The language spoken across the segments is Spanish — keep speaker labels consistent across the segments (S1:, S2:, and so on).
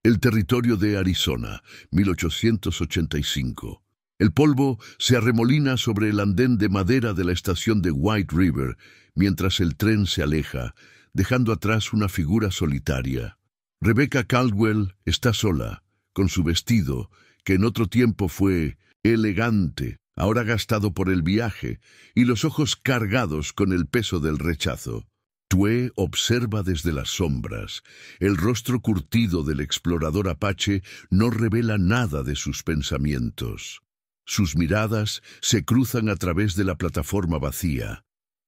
S1: El territorio de Arizona, 1885. El polvo se arremolina sobre el andén de madera de la estación de White River mientras el tren se aleja, dejando atrás una figura solitaria. Rebecca Caldwell está sola, con su vestido, que en otro tiempo fue elegante, ahora gastado por el viaje, y los ojos cargados con el peso del rechazo. Tue observa desde las sombras. El rostro curtido del explorador apache no revela nada de sus pensamientos. Sus miradas se cruzan a través de la plataforma vacía,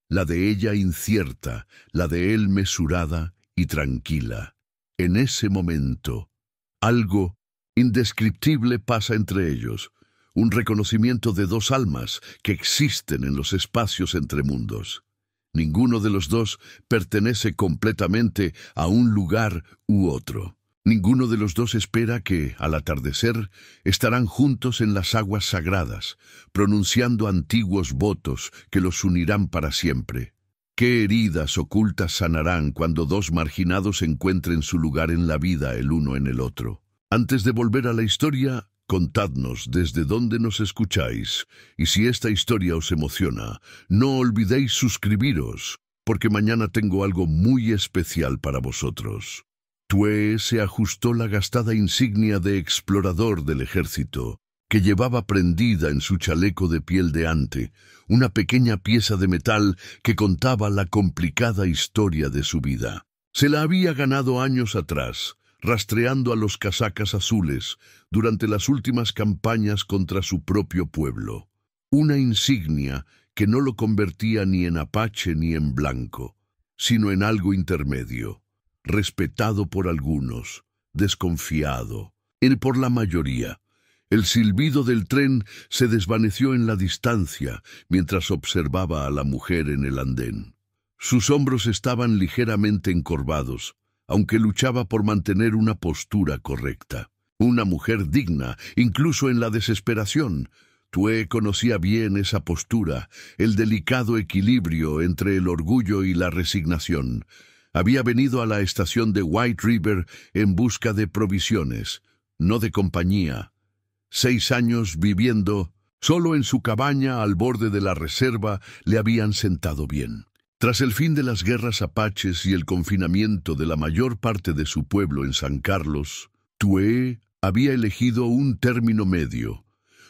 S1: la de ella incierta, la de él mesurada y tranquila. En ese momento, algo indescriptible pasa entre ellos, un reconocimiento de dos almas que existen en los espacios entre mundos. Ninguno de los dos pertenece completamente a un lugar u otro. Ninguno de los dos espera que, al atardecer, estarán juntos en las aguas sagradas, pronunciando antiguos votos que los unirán para siempre. ¿Qué heridas ocultas sanarán cuando dos marginados encuentren su lugar en la vida el uno en el otro? Antes de volver a la historia, contadnos desde dónde nos escucháis, y si esta historia os emociona, no olvidéis suscribiros, porque mañana tengo algo muy especial para vosotros. Tue se ajustó la gastada insignia de explorador del ejército, que llevaba prendida en su chaleco de piel de ante, una pequeña pieza de metal que contaba la complicada historia de su vida. Se la había ganado años atrás, rastreando a los casacas azules durante las últimas campañas contra su propio pueblo. Una insignia que no lo convertía ni en apache ni en blanco, sino en algo intermedio, respetado por algunos, desconfiado, por la mayoría. El silbido del tren se desvaneció en la distancia mientras observaba a la mujer en el andén. Sus hombros estaban ligeramente encorvados, aunque luchaba por mantener una postura correcta. Una mujer digna, incluso en la desesperación. Tue conocía bien esa postura, el delicado equilibrio entre el orgullo y la resignación. Había venido a la estación de White River en busca de provisiones, no de compañía. 6 años viviendo solo en su cabaña al borde de la reserva le habían sentado bien. Tras el fin de las guerras apaches y el confinamiento de la mayor parte de su pueblo en San Carlos, Tue había elegido un término medio: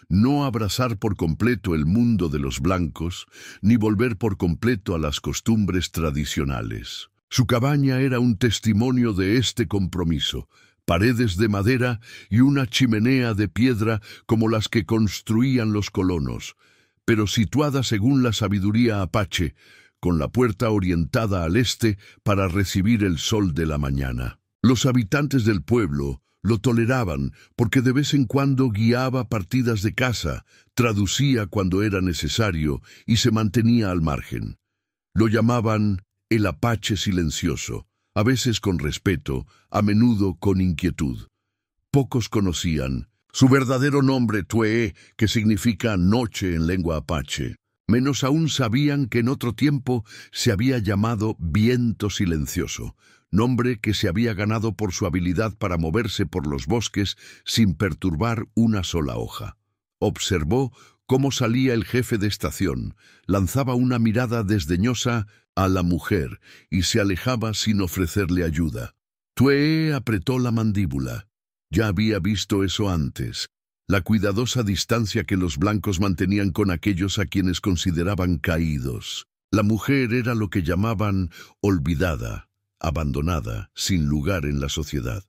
S1: no abrazar por completo el mundo de los blancos, ni volver por completo a las costumbres tradicionales. Su cabaña era un testimonio de este compromiso: paredes de madera y una chimenea de piedra como las que construían los colonos, pero situada según la sabiduría apache, con la puerta orientada al este para recibir el sol de la mañana. Los habitantes del pueblo lo toleraban porque de vez en cuando guiaba partidas de caza, traducía cuando era necesario y se mantenía al margen. Lo llamaban el apache silencioso, a veces con respeto, a menudo con inquietud. Pocos conocían su verdadero nombre, Tue, que significa noche en lengua apache. Menos aún sabían que en otro tiempo se había llamado Viento Silencioso, nombre que se había ganado por su habilidad para moverse por los bosques sin perturbar una sola hoja. Observó cómo salía el jefe de estación, lanzaba una mirada desdeñosa a la mujer y se alejaba sin ofrecerle ayuda. Tue apretó la mandíbula. Ya había visto eso antes. La cuidadosa distancia que los blancos mantenían con aquellos a quienes consideraban caídos. La mujer era lo que llamaban olvidada, abandonada, sin lugar en la sociedad.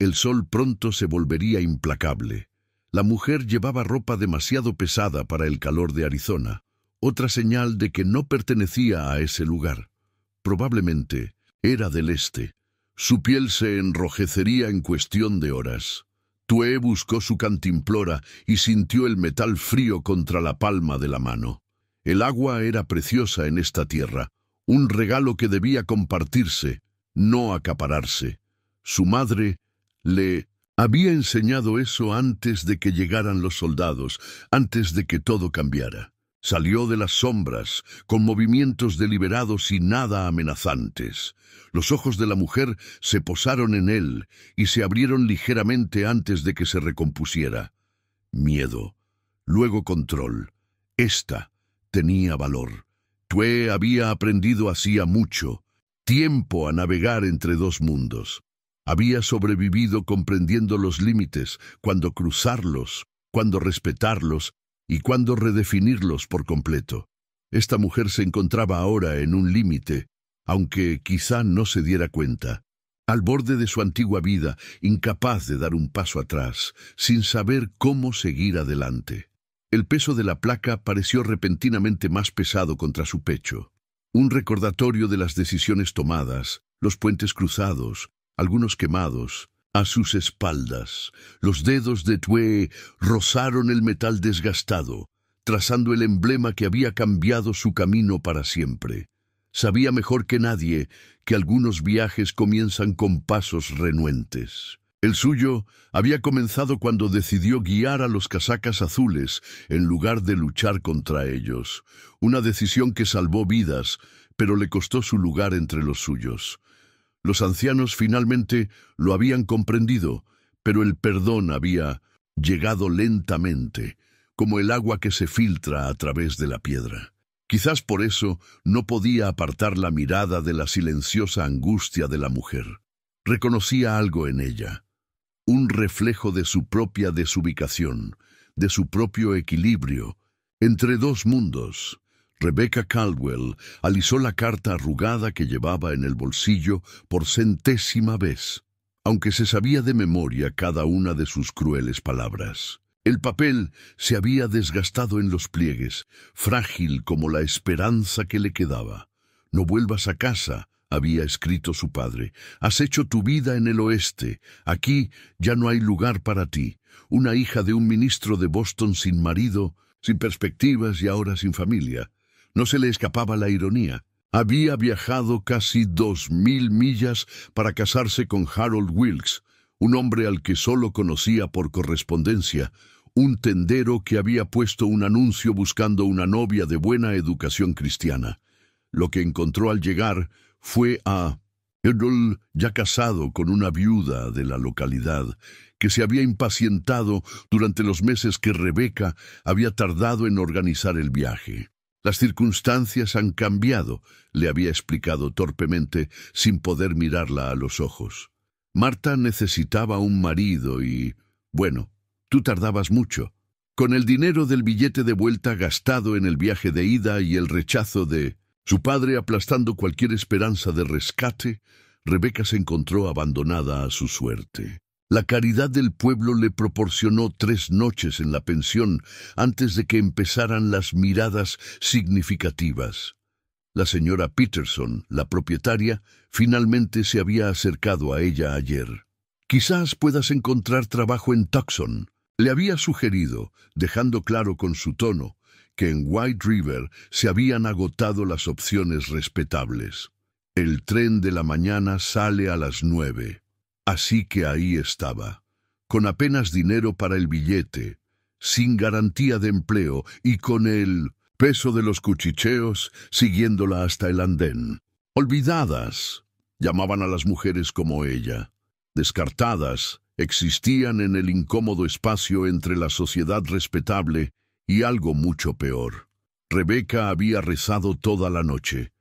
S1: El sol pronto se volvería implacable. La mujer llevaba ropa demasiado pesada para el calor de Arizona, otra señal de que no pertenecía a ese lugar. Probablemente era del este. Su piel se enrojecería en cuestión de horas. Tue buscó su cantimplora y sintió el metal frío contra la palma de la mano. El agua era preciosa en esta tierra, un regalo que debía compartirse, no acapararse. Su madre le había enseñado eso antes de que llegaran los soldados, antes de que todo cambiara. Salió de las sombras, con movimientos deliberados y nada amenazantes. Los ojos de la mujer se posaron en él y se abrieron ligeramente antes de que se recompusiera. Miedo, luego control. Esta tenía valor. Tue había aprendido hacía mucho, tiempo a navegar entre dos mundos. Había sobrevivido comprendiendo los límites, cuándo cruzarlos, cuándo respetarlos y cuándo redefinirlos por completo. Esta mujer se encontraba ahora en un límite, aunque quizá no se diera cuenta. Al borde de su antigua vida, incapaz de dar un paso atrás, sin saber cómo seguir adelante. El peso de la placa pareció repentinamente más pesado contra su pecho. Un recordatorio de las decisiones tomadas, los puentes cruzados, algunos quemados. A sus espaldas, los dedos de Tue rozaron el metal desgastado, trazando el emblema que había cambiado su camino para siempre. Sabía mejor que nadie que algunos viajes comienzan con pasos renuentes. El suyo había comenzado cuando decidió guiar a los casacas azules en lugar de luchar contra ellos. Una decisión que salvó vidas, pero le costó su lugar entre los suyos. Los ancianos finalmente lo habían comprendido, pero el perdón había llegado lentamente, como el agua que se filtra a través de la piedra. Quizás por eso no podía apartar la mirada de la silenciosa angustia de la mujer. Reconocía algo en ella, un reflejo de su propia desubicación, de su propio equilibrio, entre dos mundos. Rebecca Caldwell alisó la carta arrugada que llevaba en el bolsillo por 100ª vez, aunque se sabía de memoria cada una de sus crueles palabras. El papel se había desgastado en los pliegues, frágil como la esperanza que le quedaba. «No vuelvas a casa», había escrito su padre. «Has hecho tu vida en el oeste. Aquí ya no hay lugar para ti. Una hija de un ministro de Boston sin marido, sin perspectivas y ahora sin familia». No se le escapaba la ironía. Había viajado casi 2000 millas para casarse con Harold Wilkes, un hombre al que solo conocía por correspondencia, un tendero que había puesto un anuncio buscando una novia de buena educación cristiana. Lo que encontró al llegar fue a Harold ya casado con una viuda de la localidad, que se había impacientado durante los meses que Rebecca había tardado en organizar el viaje. «Las circunstancias han cambiado», le había explicado torpemente, sin poder mirarla a los ojos. «Marta necesitaba un marido y, bueno, tú tardabas mucho». Con el dinero del billete de vuelta gastado en el viaje de ida y el rechazo de su padre aplastando cualquier esperanza de rescate, Rebecca se encontró abandonada a su suerte. La caridad del pueblo le proporcionó 3 noches en la pensión antes de que empezaran las miradas significativas. La señora Peterson, la propietaria, finalmente se había acercado a ella ayer. «Quizás puedas encontrar trabajo en Tucson», le había sugerido, dejando claro con su tono que en White River se habían agotado las opciones respetables. «El tren de la mañana sale a las 9». Así que ahí estaba, con apenas dinero para el billete, sin garantía de empleo y con el peso de los cuchicheos siguiéndola hasta el andén. «Olvidadas», llamaban a las mujeres como ella. Descartadas, existían en el incómodo espacio entre la sociedad respetable y algo mucho peor. Rebecca había rezado toda la noche,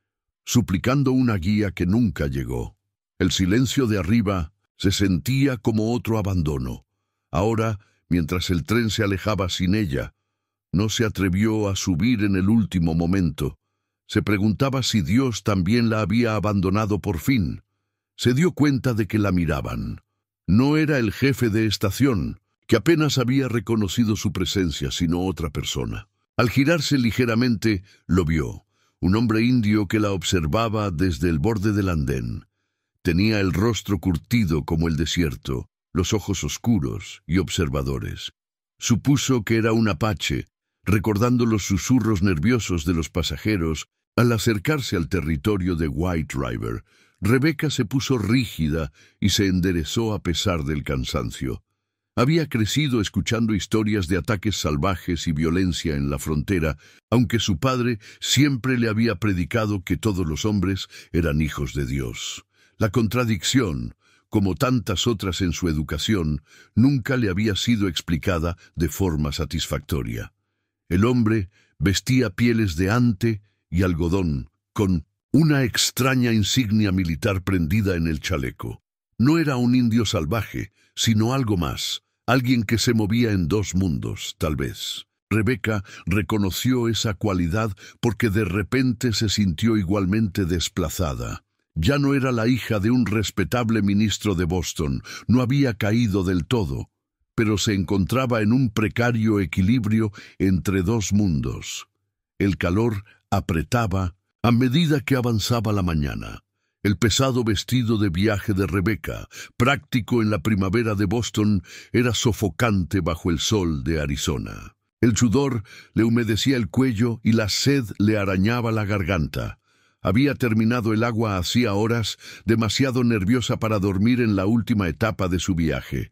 S1: suplicando una guía que nunca llegó. El silencio de arriba se sentía como otro abandono. Ahora, mientras el tren se alejaba sin ella, no se atrevió a subir en el último momento. Se preguntaba si Dios también la había abandonado por fin. Se dio cuenta de que la miraban. No era el jefe de estación, que apenas había reconocido su presencia, sino otra persona. Al girarse ligeramente, lo vio, un hombre indio que la observaba desde el borde del andén. Tenía el rostro curtido como el desierto, los ojos oscuros y observadores. Supuso que era un apache, recordando los susurros nerviosos de los pasajeros al acercarse al territorio de White River. Rebecca se puso rígida y se enderezó a pesar del cansancio. Había crecido escuchando historias de ataques salvajes y violencia en la frontera, aunque su padre siempre le había predicado que todos los hombres eran hijos de Dios. La contradicción, como tantas otras en su educación, nunca le había sido explicada de forma satisfactoria. El hombre vestía pieles de ante y algodón, con una extraña insignia militar prendida en el chaleco. No era un indio salvaje, sino algo más, alguien que se movía en dos mundos, tal vez. Rebecca reconoció esa cualidad porque de repente se sintió igualmente desplazada. Ya no era la hija de un respetable ministro de Boston, no había caído del todo, pero se encontraba en un precario equilibrio entre dos mundos. El calor apretaba a medida que avanzaba la mañana. El pesado vestido de viaje de Rebecca, práctico en la primavera de Boston, era sofocante bajo el sol de Arizona. El sudor le humedecía el cuello y la sed le arañaba la garganta. Había terminado el agua hacía horas, demasiado nerviosa para dormir en la última etapa de su viaje.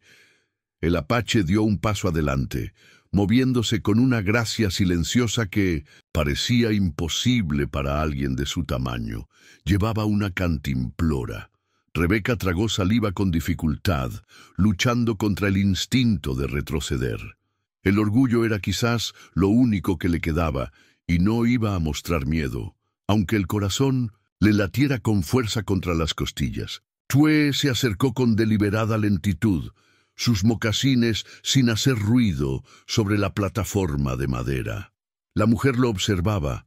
S1: El apache dio un paso adelante, moviéndose con una gracia silenciosa que parecía imposible para alguien de su tamaño. Llevaba una cantimplora. Rebecca tragó saliva con dificultad, luchando contra el instinto de retroceder. El orgullo era quizás lo único que le quedaba, y no iba a mostrar miedo, aunque el corazón le latiera con fuerza contra las costillas. Tue se acercó con deliberada lentitud, sus mocasines sin hacer ruido sobre la plataforma de madera. La mujer lo observaba,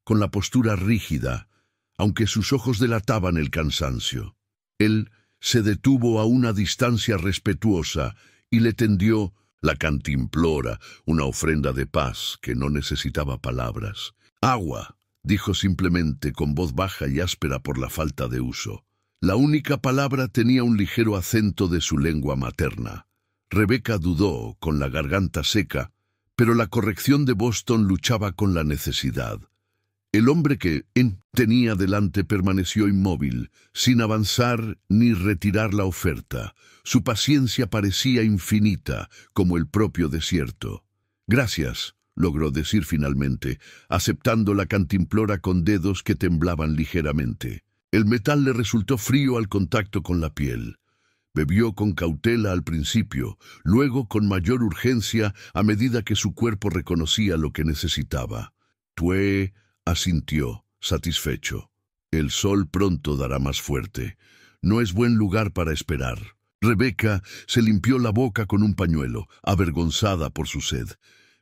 S1: con la postura rígida, aunque sus ojos delataban el cansancio. Él se detuvo a una distancia respetuosa y le tendió la cantimplora, una ofrenda de paz que no necesitaba palabras. «Agua», dijo simplemente con voz baja y áspera por la falta de uso. La única palabra tenía un ligero acento de su lengua materna. Rebecca dudó, con la garganta seca, pero la corrección de Boston luchaba con la necesidad. El hombre que tenía delante permaneció inmóvil, sin avanzar ni retirar la oferta. Su paciencia parecía infinita, como el propio desierto. «Gracias», logró decir finalmente, aceptando la cantimplora con dedos que temblaban ligeramente. El metal le resultó frío al contacto con la piel. Bebió con cautela al principio, luego con mayor urgencia a medida que su cuerpo reconocía lo que necesitaba. Tue asintió, satisfecho. El sol pronto dará más fuerte. No es buen lugar para esperar. Rebecca se limpió la boca con un pañuelo, avergonzada por su sed.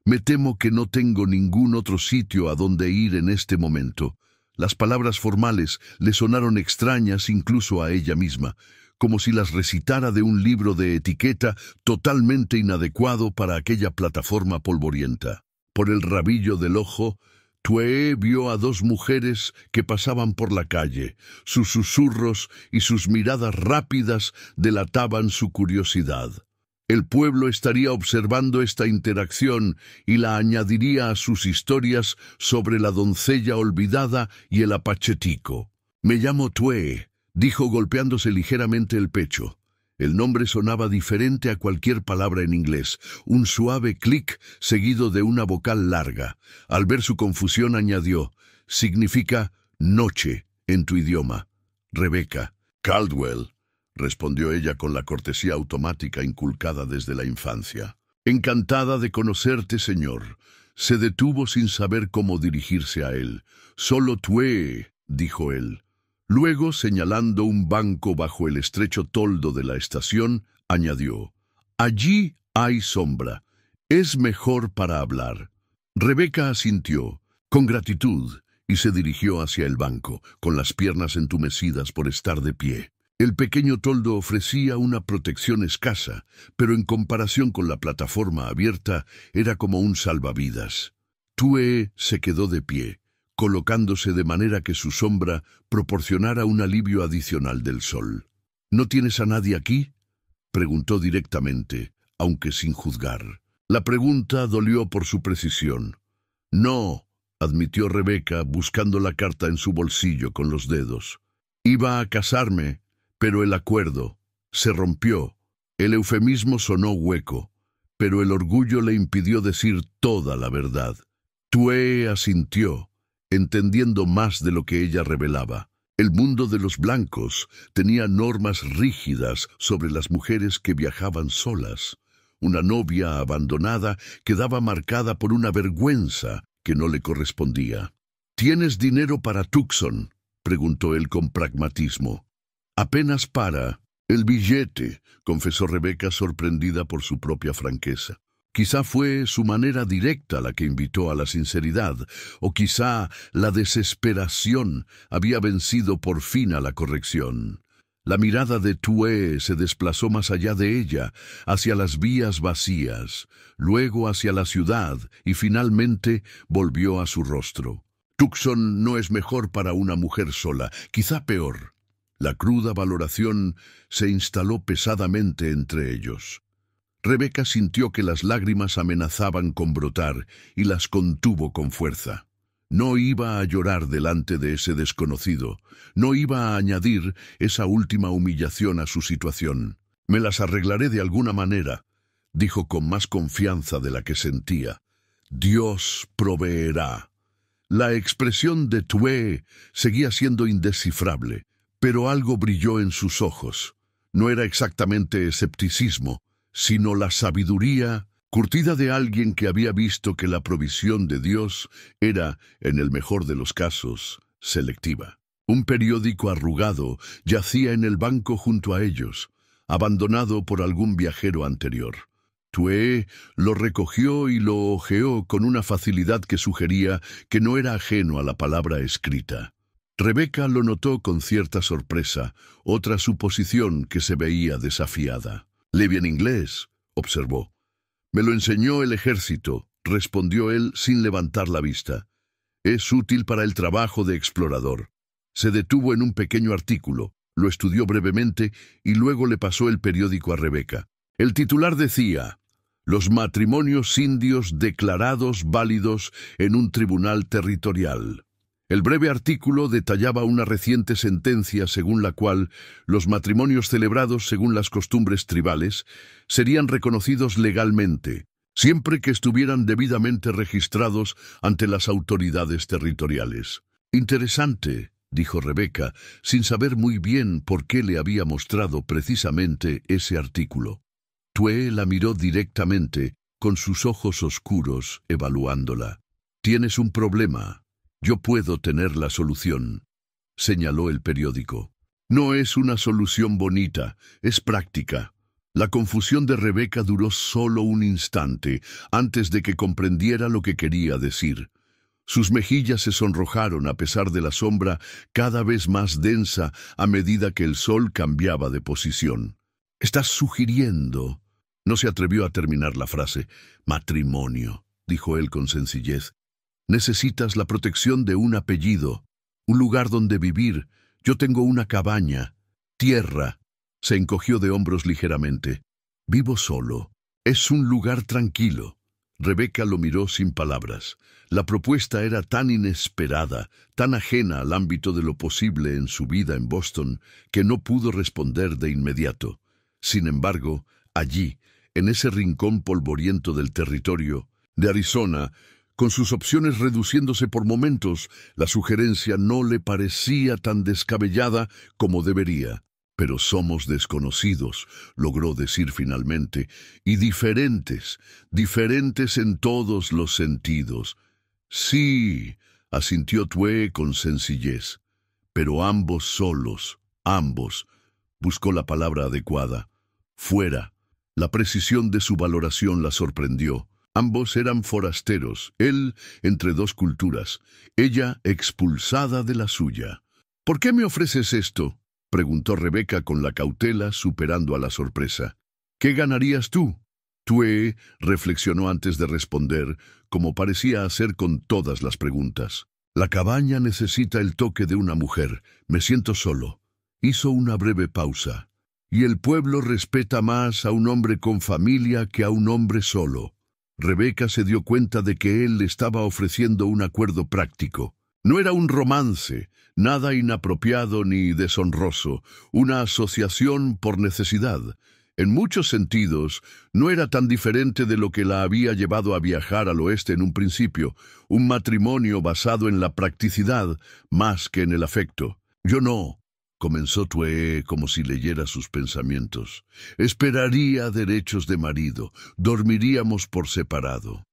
S1: «Me temo que no tengo ningún otro sitio a donde ir en este momento». Las palabras formales le sonaron extrañas incluso a ella misma, como si las recitara de un libro de etiqueta totalmente inadecuado para aquella plataforma polvorienta. Por el rabillo del ojo, Tue vio a dos mujeres que pasaban por la calle. Sus susurros y sus miradas rápidas delataban su curiosidad. El pueblo estaría observando esta interacción y la añadiría a sus historias sobre la doncella olvidada y el apachetico. «Me llamo Tue», dijo golpeándose ligeramente el pecho. El nombre sonaba diferente a cualquier palabra en inglés, un suave clic seguido de una vocal larga. Al ver su confusión añadió, «Significa noche en tu idioma». «Rebecca». «Caldwell», respondió ella con la cortesía automática inculcada desde la infancia. «Encantada de conocerte, señor». Se detuvo sin saber cómo dirigirse a él. «Solo Tue», dijo él. Luego, señalando un banco bajo el estrecho toldo de la estación, añadió, «Allí hay sombra. Es mejor para hablar». Rebecca asintió, con gratitud, y se dirigió hacia el banco, con las piernas entumecidas por estar de pie. El pequeño toldo ofrecía una protección escasa, pero en comparación con la plataforma abierta, era como un salvavidas. Tue se quedó de pie, colocándose de manera que su sombra proporcionara un alivio adicional del sol. «¿No tienes a nadie aquí?», preguntó directamente, aunque sin juzgar. La pregunta dolió por su precisión. «No», admitió Rebecca, buscando la carta en su bolsillo con los dedos. «Iba a casarme, pero el acuerdo se rompió». El eufemismo sonó hueco, pero el orgullo le impidió decir toda la verdad. Tue asintió, entendiendo más de lo que ella revelaba. El mundo de los blancos tenía normas rígidas sobre las mujeres que viajaban solas. Una novia abandonada quedaba marcada por una vergüenza que no le correspondía. ¿Tienes dinero para Tucson?, preguntó él con pragmatismo. Apenas para el billete, confesó Rebeca, sorprendida por su propia franqueza. Quizá fue su manera directa la que invitó a la sinceridad, o quizá la desesperación había vencido por fin a la corrección. La mirada de Tue se desplazó más allá de ella, hacia las vías vacías, luego hacia la ciudad y finalmente volvió a su rostro. Tucson no es mejor para una mujer sola, quizá peor. La cruda valoración se instaló pesadamente entre ellos. Rebeca sintió que las lágrimas amenazaban con brotar y las contuvo con fuerza. No iba a llorar delante de ese desconocido, no iba a añadir esa última humillación a su situación. «Me las arreglaré de alguna manera», dijo con más confianza de la que sentía. «Dios proveerá». La expresión de Tue seguía siendo indescifrable, pero algo brilló en sus ojos. No era exactamente escepticismo, sino la sabiduría curtida de alguien que había visto que la provisión de Dios era, en el mejor de los casos, selectiva. Un periódico arrugado yacía en el banco junto a ellos, abandonado por algún viajero anterior. Tue lo recogió y lo hojeó con una facilidad que sugería que no era ajeno a la palabra escrita. Rebeca lo notó con cierta sorpresa, otra suposición que se veía desafiada. «Lee bien inglés», observó. «Me lo enseñó el ejército», respondió él sin levantar la vista. «Es útil para el trabajo de explorador». Se detuvo en un pequeño artículo, lo estudió brevemente y luego le pasó el periódico a Rebeca. El titular decía: «Los matrimonios indios declarados válidos en un tribunal territorial». El breve artículo detallaba una reciente sentencia según la cual los matrimonios celebrados según las costumbres tribales serían reconocidos legalmente, siempre que estuvieran debidamente registrados ante las autoridades territoriales. «Interesante», dijo Rebeca, sin saber muy bien por qué le había mostrado precisamente ese artículo. Tue la miró directamente, con sus ojos oscuros, evaluándola. «Tienes un problema. Yo puedo tener la solución», señaló el periódico. «No es una solución bonita, es práctica». La confusión de Rebeca duró solo un instante, antes de que comprendiera lo que quería decir. Sus mejillas se sonrojaron a pesar de la sombra cada vez más densa a medida que el sol cambiaba de posición. «Estás sugiriendo...» No se atrevió a terminar la frase. «Matrimonio», dijo él con sencillez. «Necesitas la protección de un apellido, un lugar donde vivir. Yo tengo una cabaña, tierra». Se encogió de hombros ligeramente. «Vivo solo. Es un lugar tranquilo». Rebeca lo miró sin palabras. La propuesta era tan inesperada, tan ajena al ámbito de lo posible en su vida en Boston, que no pudo responder de inmediato. Sin embargo, allí, en ese rincón polvoriento del territorio, de Arizona, con sus opciones reduciéndose por momentos, la sugerencia no le parecía tan descabellada como debería. «Pero somos desconocidos», logró decir finalmente, «y diferentes en todos los sentidos». «Sí», asintió Tue con sencillez, «pero ambos solos, ambos». Buscó la palabra adecuada. «Fuera». La precisión de su valoración la sorprendió. Ambos eran forasteros, él entre dos culturas, ella expulsada de la suya. «¿Por qué me ofreces esto?», preguntó Rebeca con la cautela, superando a la sorpresa. «¿Qué ganarías tú?». Tue reflexionó antes de responder, como parecía hacer con todas las preguntas. «La cabaña necesita el toque de una mujer. Me siento solo». Hizo una breve pausa. «Y el pueblo respeta más a un hombre con familia que a un hombre solo». Rebeca se dio cuenta de que él le estaba ofreciendo un acuerdo práctico. No era un romance, nada inapropiado ni deshonroso, una asociación por necesidad. En muchos sentidos, no era tan diferente de lo que la había llevado a viajar al oeste en un principio, un matrimonio basado en la practicidad más que en el afecto. Yo no, comenzó Tue como si leyera sus pensamientos. Esperaría derechos de marido, dormiríamos por separado.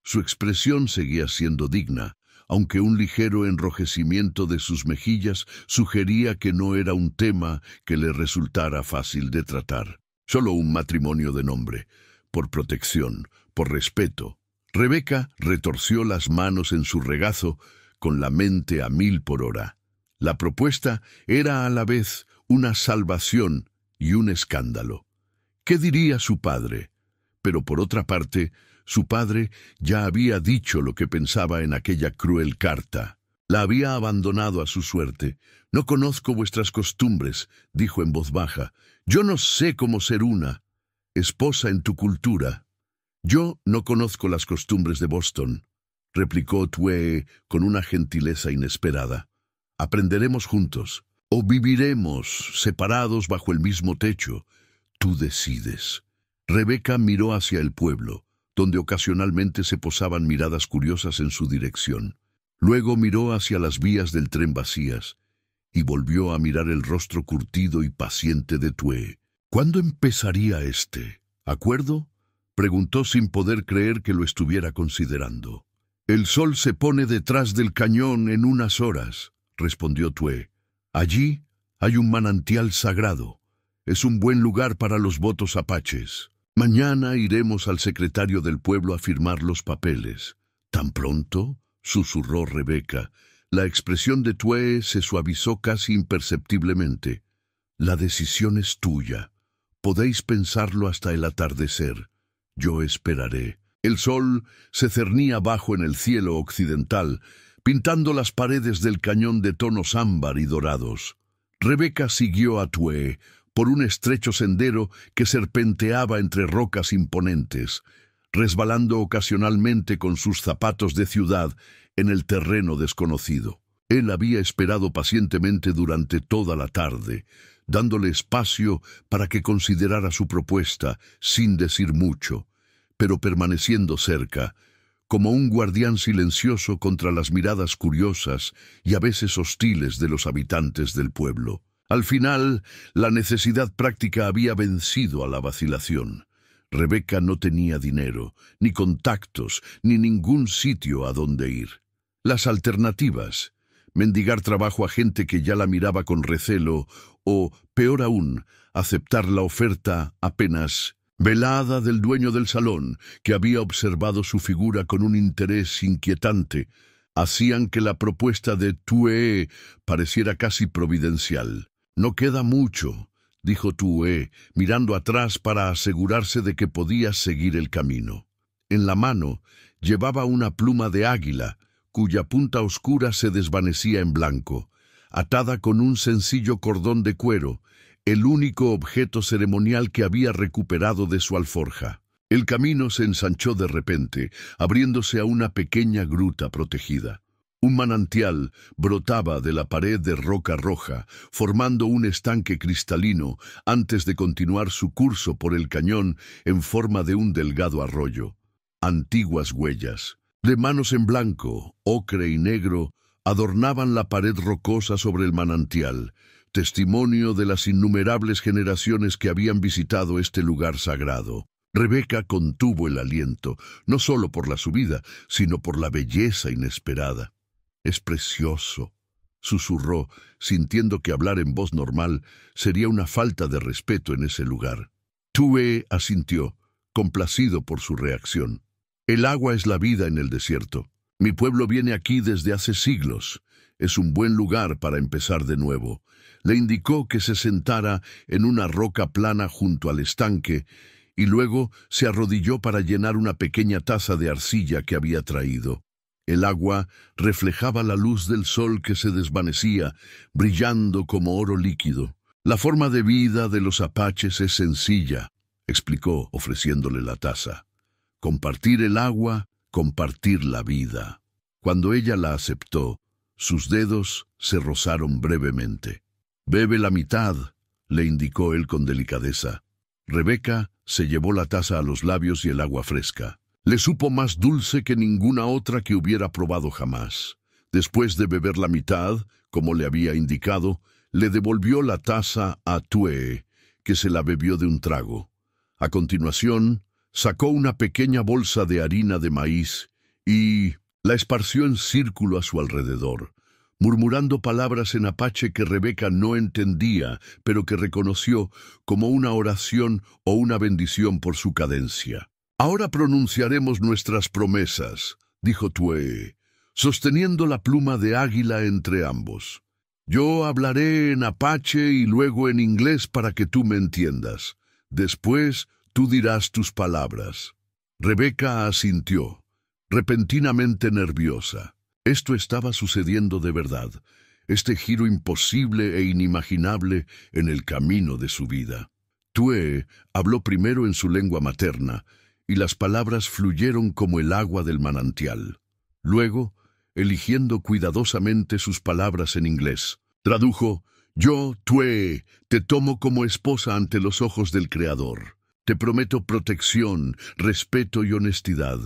S1: Su expresión seguía siendo digna, aunque un ligero enrojecimiento de sus mejillas sugería que no era un tema que le resultara fácil de tratar. Solo un matrimonio de nombre, por protección, por respeto. Rebeca retorció las manos en su regazo, con la mente a 1000 por hora. La propuesta era a la vez una salvación y un escándalo. ¿Qué diría su padre? Pero por otra parte, su padre ya había dicho lo que pensaba en aquella cruel carta. La había abandonado a su suerte. «No conozco vuestras costumbres», dijo en voz baja. «Yo no sé cómo ser una esposa en tu cultura». «Yo no conozco las costumbres de Boston», replicó Tue con una gentileza inesperada. «Aprenderemos juntos, o viviremos separados bajo el mismo techo. Tú decides». Rebeca miró hacia el pueblo, donde ocasionalmente se posaban miradas curiosas en su dirección. Luego miró hacia las vías del tren vacías y volvió a mirar el rostro curtido y paciente de Tue. ¿Cuándo empezaría este acuerdo?, preguntó sin poder creer que lo estuviera considerando. «El sol se pone detrás del cañón en unas horas», respondió Tue. «Allí hay un manantial sagrado. Es un buen lugar para los votos apaches. Mañana iremos al secretario del pueblo a firmar los papeles». «¿Tan pronto?», susurró Rebeca. La expresión de Tue se suavizó casi imperceptiblemente. «La decisión es tuya. Podéis pensarlo hasta el atardecer. Yo esperaré». El sol se cernía bajo en el cielo occidental, pintando las paredes del cañón de tonos ámbar y dorados. Rebeca siguió a Tue por un estrecho sendero que serpenteaba entre rocas imponentes, resbalando ocasionalmente con sus zapatos de ciudad en el terreno desconocido. Él había esperado pacientemente durante toda la tarde, dándole espacio para que considerara su propuesta sin decir mucho, pero permaneciendo cerca, como un guardián silencioso contra las miradas curiosas y a veces hostiles de los habitantes del pueblo. Al final, la necesidad práctica había vencido a la vacilación. Rebeca no tenía dinero, ni contactos, ni ningún sitio a donde ir. Las alternativas: mendigar trabajo a gente que ya la miraba con recelo, o, peor aún, aceptar la oferta apenas velada del dueño del salón, que había observado su figura con un interés inquietante, hacían que la propuesta de Tue pareciera casi providencial. «No queda mucho», dijo Tue, mirando atrás para asegurarse de que podía seguir el camino. En la mano llevaba una pluma de águila, cuya punta oscura se desvanecía en blanco, atada con un sencillo cordón de cuero, el único objeto ceremonial que había recuperado de su alforja. El camino se ensanchó de repente, abriéndose a una pequeña gruta protegida. Un manantial brotaba de la pared de roca roja, formando un estanque cristalino antes de continuar su curso por el cañón en forma de un delgado arroyo. Antiguas huellas, de manos en blanco, ocre y negro, adornaban la pared rocosa sobre el manantial, testimonio de las innumerables generaciones que habían visitado este lugar sagrado. Rebeca contuvo el aliento, no solo por la subida, sino por la belleza inesperada. «Es precioso», susurró, sintiendo que hablar en voz normal sería una falta de respeto en ese lugar. Tue asintió, complacido por su reacción. «El agua es la vida en el desierto. Mi pueblo viene aquí desde hace siglos. Es un buen lugar para empezar de nuevo». Le indicó que se sentara en una roca plana junto al estanque y luego se arrodilló para llenar una pequeña taza de arcilla que había traído. El agua reflejaba la luz del sol que se desvanecía, brillando como oro líquido. «La forma de vida de los apaches es sencilla», explicó, ofreciéndole la taza. «Compartir el agua, compartir la vida». Cuando ella la aceptó, sus dedos se rozaron brevemente. «Bebe la mitad», le indicó él con delicadeza. Rebeca se llevó la taza a los labios y el agua fresca. Le supo más dulce que ninguna otra que hubiera probado jamás. Después de beber la mitad, como le había indicado, le devolvió la taza a Twee, que se la bebió de un trago. A continuación, sacó una pequeña bolsa de harina de maíz y la esparció en círculo a su alrededor, murmurando palabras en apache que Rebeca no entendía, pero que reconoció como una oración o una bendición por su cadencia. «Ahora pronunciaremos nuestras promesas», dijo Twee, sosteniendo la pluma de águila entre ambos. «Yo hablaré en apache y luego en inglés para que tú me entiendas. Después tú dirás tus palabras». Rebeca asintió, repentinamente nerviosa. Esto estaba sucediendo de verdad, este giro imposible e inimaginable en el camino de su vida. Twee habló primero en su lengua materna, y las palabras fluyeron como el agua del manantial. Luego, eligiendo cuidadosamente sus palabras en inglés, tradujo: «Yo, Twee, te tomo como esposa ante los ojos del Creador. Te prometo protección, respeto y honestidad.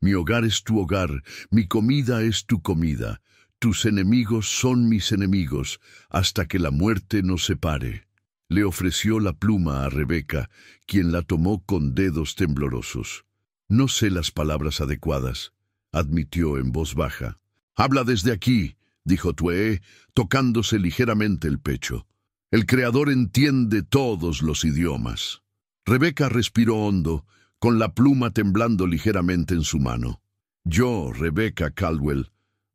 S1: Mi hogar es tu hogar, mi comida es tu comida. Tus enemigos son mis enemigos, hasta que la muerte nos separe». Le ofreció la pluma a Rebeca, quien la tomó con dedos temblorosos. «No sé las palabras adecuadas», admitió en voz baja. «Habla desde aquí», dijo Twee, tocándose ligeramente el pecho. «El Creador entiende todos los idiomas». Rebeca respiró hondo, con la pluma temblando ligeramente en su mano. «Yo, Rebeca Caldwell,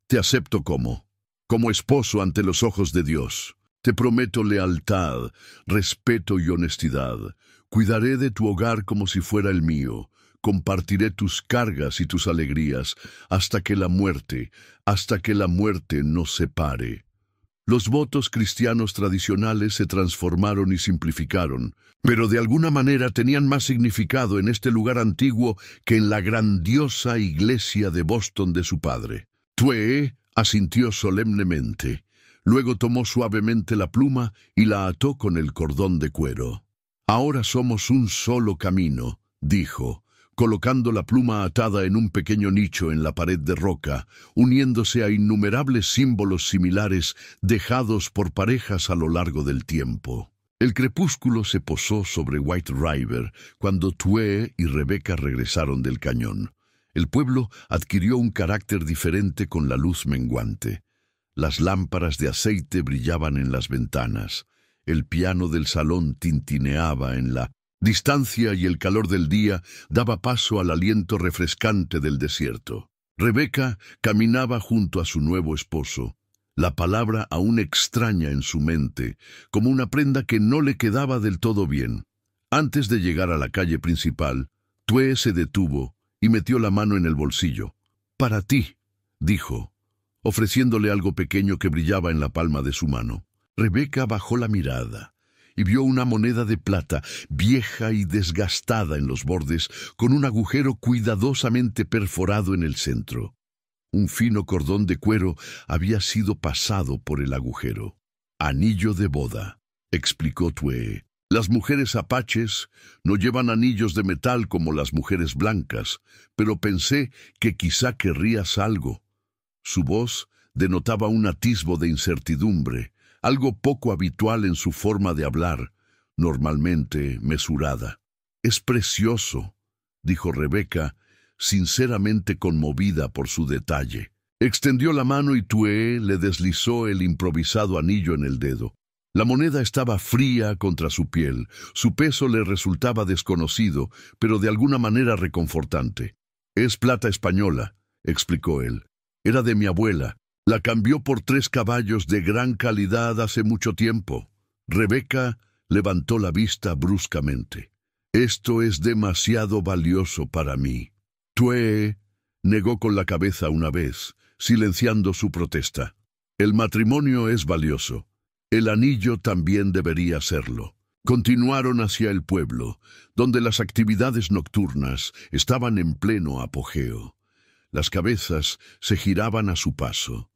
S1: te acepto como esposo ante los ojos de Dios. Te prometo lealtad, respeto y honestidad. Cuidaré de tu hogar como si fuera el mío. Compartiré tus cargas y tus alegrías hasta que la muerte nos separe». Los votos cristianos tradicionales se transformaron y simplificaron, pero de alguna manera tenían más significado en este lugar antiguo que en la grandiosa iglesia de Boston de su padre. Twee asintió solemnemente. Luego tomó suavemente la pluma y la ató con el cordón de cuero. «Ahora somos un solo camino», dijo, colocando la pluma atada en un pequeño nicho en la pared de roca, uniéndose a innumerables símbolos similares dejados por parejas a lo largo del tiempo. El crepúsculo se posó sobre White River cuando Twee y Rebeca regresaron del cañón. El pueblo adquirió un carácter diferente con la luz menguante. Las lámparas de aceite brillaban en las ventanas. El piano del salón tintineaba en la distancia y el calor del día daba paso al aliento refrescante del desierto. Rebeca caminaba junto a su nuevo esposo, la palabra aún extraña en su mente, como una prenda que no le quedaba del todo bien. Antes de llegar a la calle principal, Twee se detuvo y metió la mano en el bolsillo. «Para ti», dijo, ofreciéndole algo pequeño que brillaba en la palma de su mano. Rebeca bajó la mirada y vio una moneda de plata, vieja y desgastada en los bordes, con un agujero cuidadosamente perforado en el centro. Un fino cordón de cuero había sido pasado por el agujero. «Anillo de boda», explicó Twee. «Las mujeres apaches no llevan anillos de metal como las mujeres blancas, pero pensé que quizá querrías algo». Su voz denotaba un atisbo de incertidumbre, algo poco habitual en su forma de hablar, normalmente mesurada. «Es precioso», dijo Rebeca, sinceramente conmovida por su detalle. Extendió la mano y Twee le deslizó el improvisado anillo en el dedo. La moneda estaba fría contra su piel, su peso le resultaba desconocido, pero de alguna manera reconfortante. «Es plata española», explicó él. «Era de mi abuela. La cambió por 3 caballos de gran calidad hace mucho tiempo». Rebeca levantó la vista bruscamente. «Esto es demasiado valioso para mí». Twee negó con la cabeza una vez, silenciando su protesta. «El matrimonio es valioso. El anillo también debería serlo». Continuaron hacia el pueblo, donde las actividades nocturnas estaban en pleno apogeo. Las cabezas se giraban a su paso.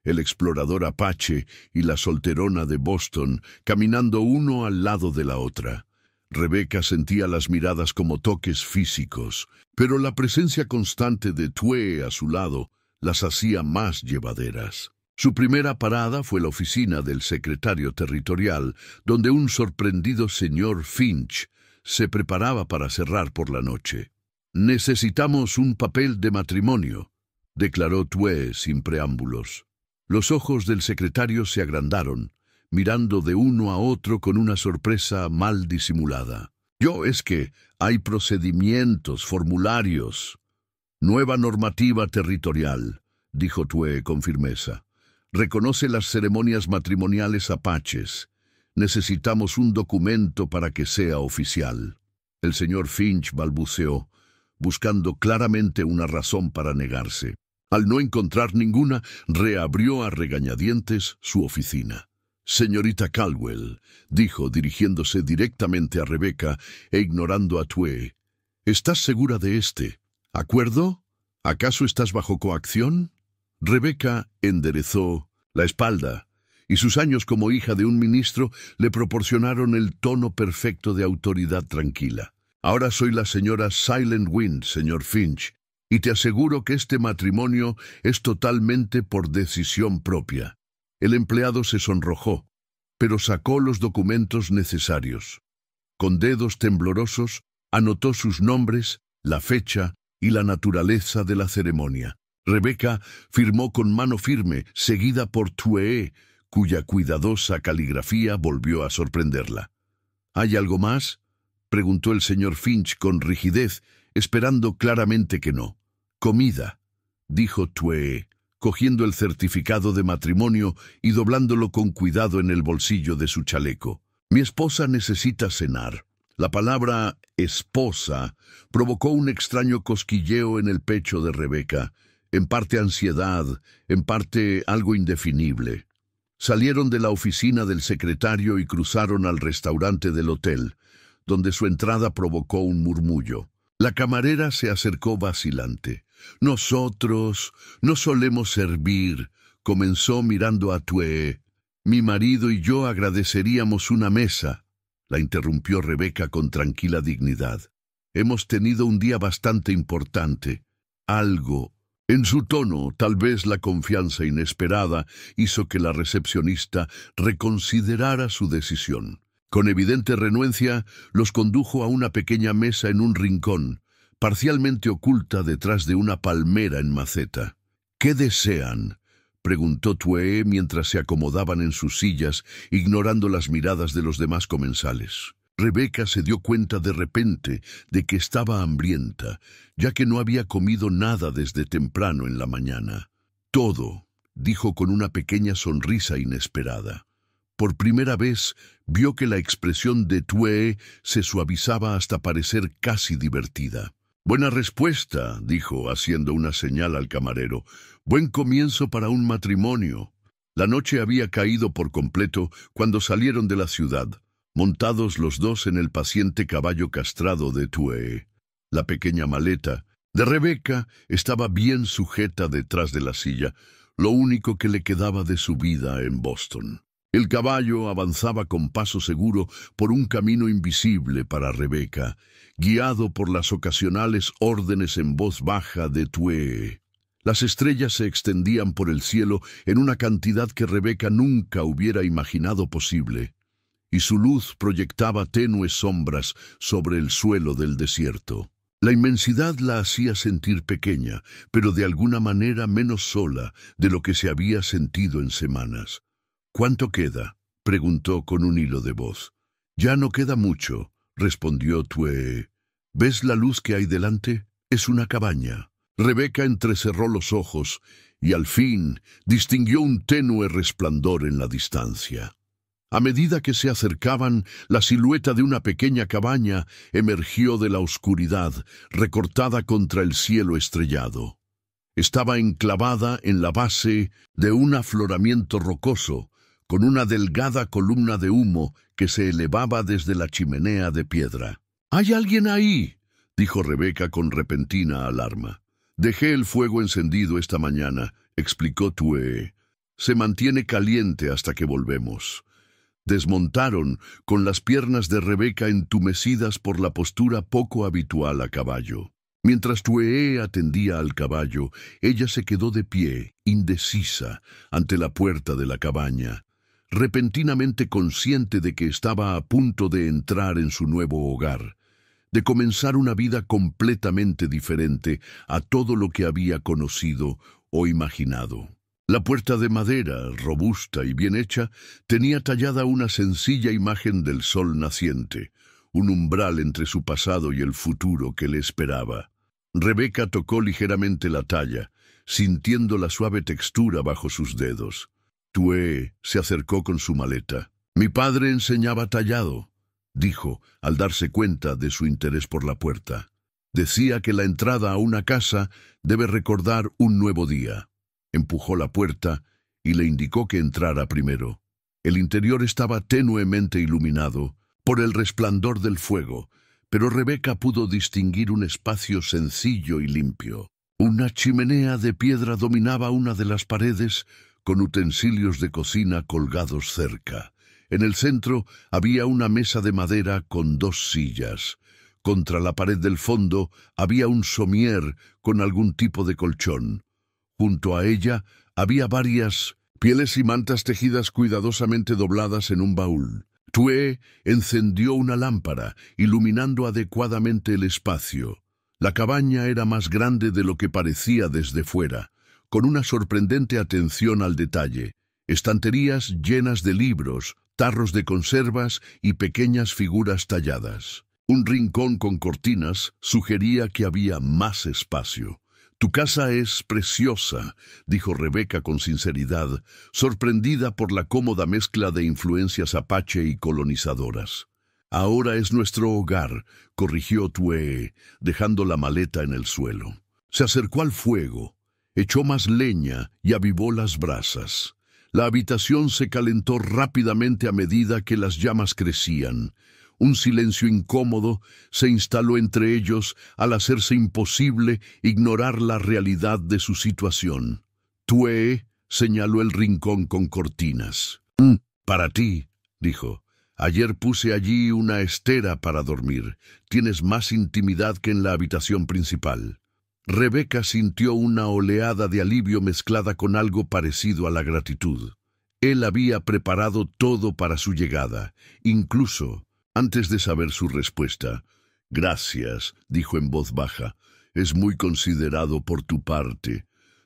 S1: El explorador apache y la solterona de Boston caminando uno al lado de la otra. Rebeca sentía las miradas como toques físicos, pero la presencia constante de Tue a su lado las hacía más llevaderas. Su primera parada fue la oficina del secretario territorial, donde un sorprendido señor Finch se preparaba para cerrar por la noche. «Necesitamos un papel de matrimonio», declaró Tue sin preámbulos. Los ojos del secretario se agrandaron, mirando de uno a otro con una sorpresa mal disimulada. Es que hay procedimientos, formularios. Nueva normativa territorial», dijo Tue con firmeza. «Reconoce las ceremonias matrimoniales apaches. Necesitamos un documento para que sea oficial». El señor Finch balbuceó, buscando claramente una razón para negarse. Al no encontrar ninguna, reabrió a regañadientes su oficina. «Señorita Caldwell», dijo dirigiéndose directamente a Rebeca e ignorando a Tue, «¿estás segura de este acuerdo? ¿Acaso estás bajo coacción?» Rebeca enderezó la espalda, y sus años como hija de un ministro le proporcionaron el tono perfecto de autoridad tranquila. «Ahora soy la señora Silent Wind, señor Finch, y te aseguro que este matrimonio es totalmente por decisión propia». El empleado se sonrojó, pero sacó los documentos necesarios. Con dedos temblorosos, anotó sus nombres, la fecha y la naturaleza de la ceremonia. Rebeca firmó con mano firme, seguida por Tue, cuya cuidadosa caligrafía volvió a sorprenderla. «¿Hay algo más?», preguntó el señor Finch con rigidez, esperando claramente que no. «Comida», dijo Tue, cogiendo el certificado de matrimonio y doblándolo con cuidado en el bolsillo de su chaleco. «Mi esposa necesita cenar». La palabra «esposa» provocó un extraño cosquilleo en el pecho de Rebeca, en parte ansiedad, en parte algo indefinible. Salieron de la oficina del secretario y cruzaron al restaurante del hotel, donde su entrada provocó un murmullo. La camarera se acercó vacilante. «Nosotros no solemos servir», comenzó mirando a Tue. «Mi marido y yo agradeceríamos una mesa», la interrumpió Rebeca con tranquila dignidad. «Hemos tenido un día bastante importante. Algo». En su tono, tal vez la confianza inesperada hizo que la recepcionista reconsiderara su decisión. Con evidente renuencia, los condujo a una pequeña mesa en un rincón, parcialmente oculta detrás de una palmera en maceta. «¿Qué desean?», preguntó Tue mientras se acomodaban en sus sillas, ignorando las miradas de los demás comensales. Rebeca se dio cuenta de repente de que estaba hambrienta, ya que no había comido nada desde temprano en la mañana. «Todo», dijo con una pequeña sonrisa inesperada. Por primera vez vio que la expresión de Tue se suavizaba hasta parecer casi divertida. «Buena respuesta», dijo, haciendo una señal al camarero. «Buen comienzo para un matrimonio». La noche había caído por completo cuando salieron de la ciudad, montados los dos en el paciente caballo castrado de Tue. La pequeña maleta de Rebeca estaba bien sujeta detrás de la silla, lo único que le quedaba de su vida en Boston. El caballo avanzaba con paso seguro por un camino invisible para Rebeca, guiado por las ocasionales órdenes en voz baja de Tue. Las estrellas se extendían por el cielo en una cantidad que Rebeca nunca hubiera imaginado posible, y su luz proyectaba tenues sombras sobre el suelo del desierto. La inmensidad la hacía sentir pequeña, pero de alguna manera menos sola de lo que se había sentido en semanas. «¿Cuánto queda?», preguntó con un hilo de voz. «Ya no queda mucho», respondió Tue. «¿Ves la luz que hay delante? Es una cabaña». Rebeca entrecerró los ojos y al fin distinguió un tenue resplandor en la distancia. A medida que se acercaban, la silueta de una pequeña cabaña emergió de la oscuridad, recortada contra el cielo estrellado. Estaba enclavada en la base de un afloramiento rocoso, con una delgada columna de humo que se elevaba desde la chimenea de piedra. «¿Hay alguien ahí?», dijo Rebeca con repentina alarma. «Dejé el fuego encendido esta mañana», explicó Tue. «Se mantiene caliente hasta que volvemos». Desmontaron, con las piernas de Rebeca entumecidas por la postura poco habitual a caballo. Mientras Tuee atendía al caballo, ella se quedó de pie, indecisa, ante la puerta de la cabaña, repentinamente consciente de que estaba a punto de entrar en su nuevo hogar, de comenzar una vida completamente diferente a todo lo que había conocido o imaginado. La puerta de madera, robusta y bien hecha, tenía tallada una sencilla imagen del sol naciente, un umbral entre su pasado y el futuro que le esperaba. Rebeca tocó ligeramente la talla, sintiendo la suave textura bajo sus dedos. Tuee se acercó con su maleta. «Mi padre enseñaba tallado», dijo, al darse cuenta de su interés por la puerta. «Decía que la entrada a una casa debe recordar un nuevo día». Empujó la puerta y le indicó que entrara primero. El interior estaba tenuemente iluminado por el resplandor del fuego, pero Rebeca pudo distinguir un espacio sencillo y limpio. Una chimenea de piedra dominaba una de las paredes, con utensilios de cocina colgados cerca. En el centro había una mesa de madera con 2 sillas. Contra la pared del fondo había un somier con algún tipo de colchón. Junto a ella había varias pieles y mantas tejidas cuidadosamente dobladas en un baúl. Tuee encendió una lámpara, iluminando adecuadamente el espacio. La cabaña era más grande de lo que parecía desde fuera, con una sorprendente atención al detalle. Estanterías llenas de libros, tarros de conservas y pequeñas figuras talladas. Un rincón con cortinas sugería que había más espacio. «Tu casa es preciosa», dijo Rebeca con sinceridad, sorprendida por la cómoda mezcla de influencias apache y colonizadoras. «Ahora es nuestro hogar», corrigió Tuee, dejando la maleta en el suelo. Se acercó al fuego, echó más leña y avivó las brasas. La habitación se calentó rápidamente a medida que las llamas crecían. Un silencio incómodo se instaló entre ellos al hacerse imposible ignorar la realidad de su situación. Tuee señaló el rincón con cortinas. «Para ti», dijo. «Ayer puse allí una estera para dormir. Tienes más intimidad que en la habitación principal». Rebeca sintió una oleada de alivio mezclada con algo parecido a la gratitud. Él había preparado todo para su llegada, incluso antes de saber su respuesta. «Gracias», dijo en voz baja. «Es muy considerado por tu parte».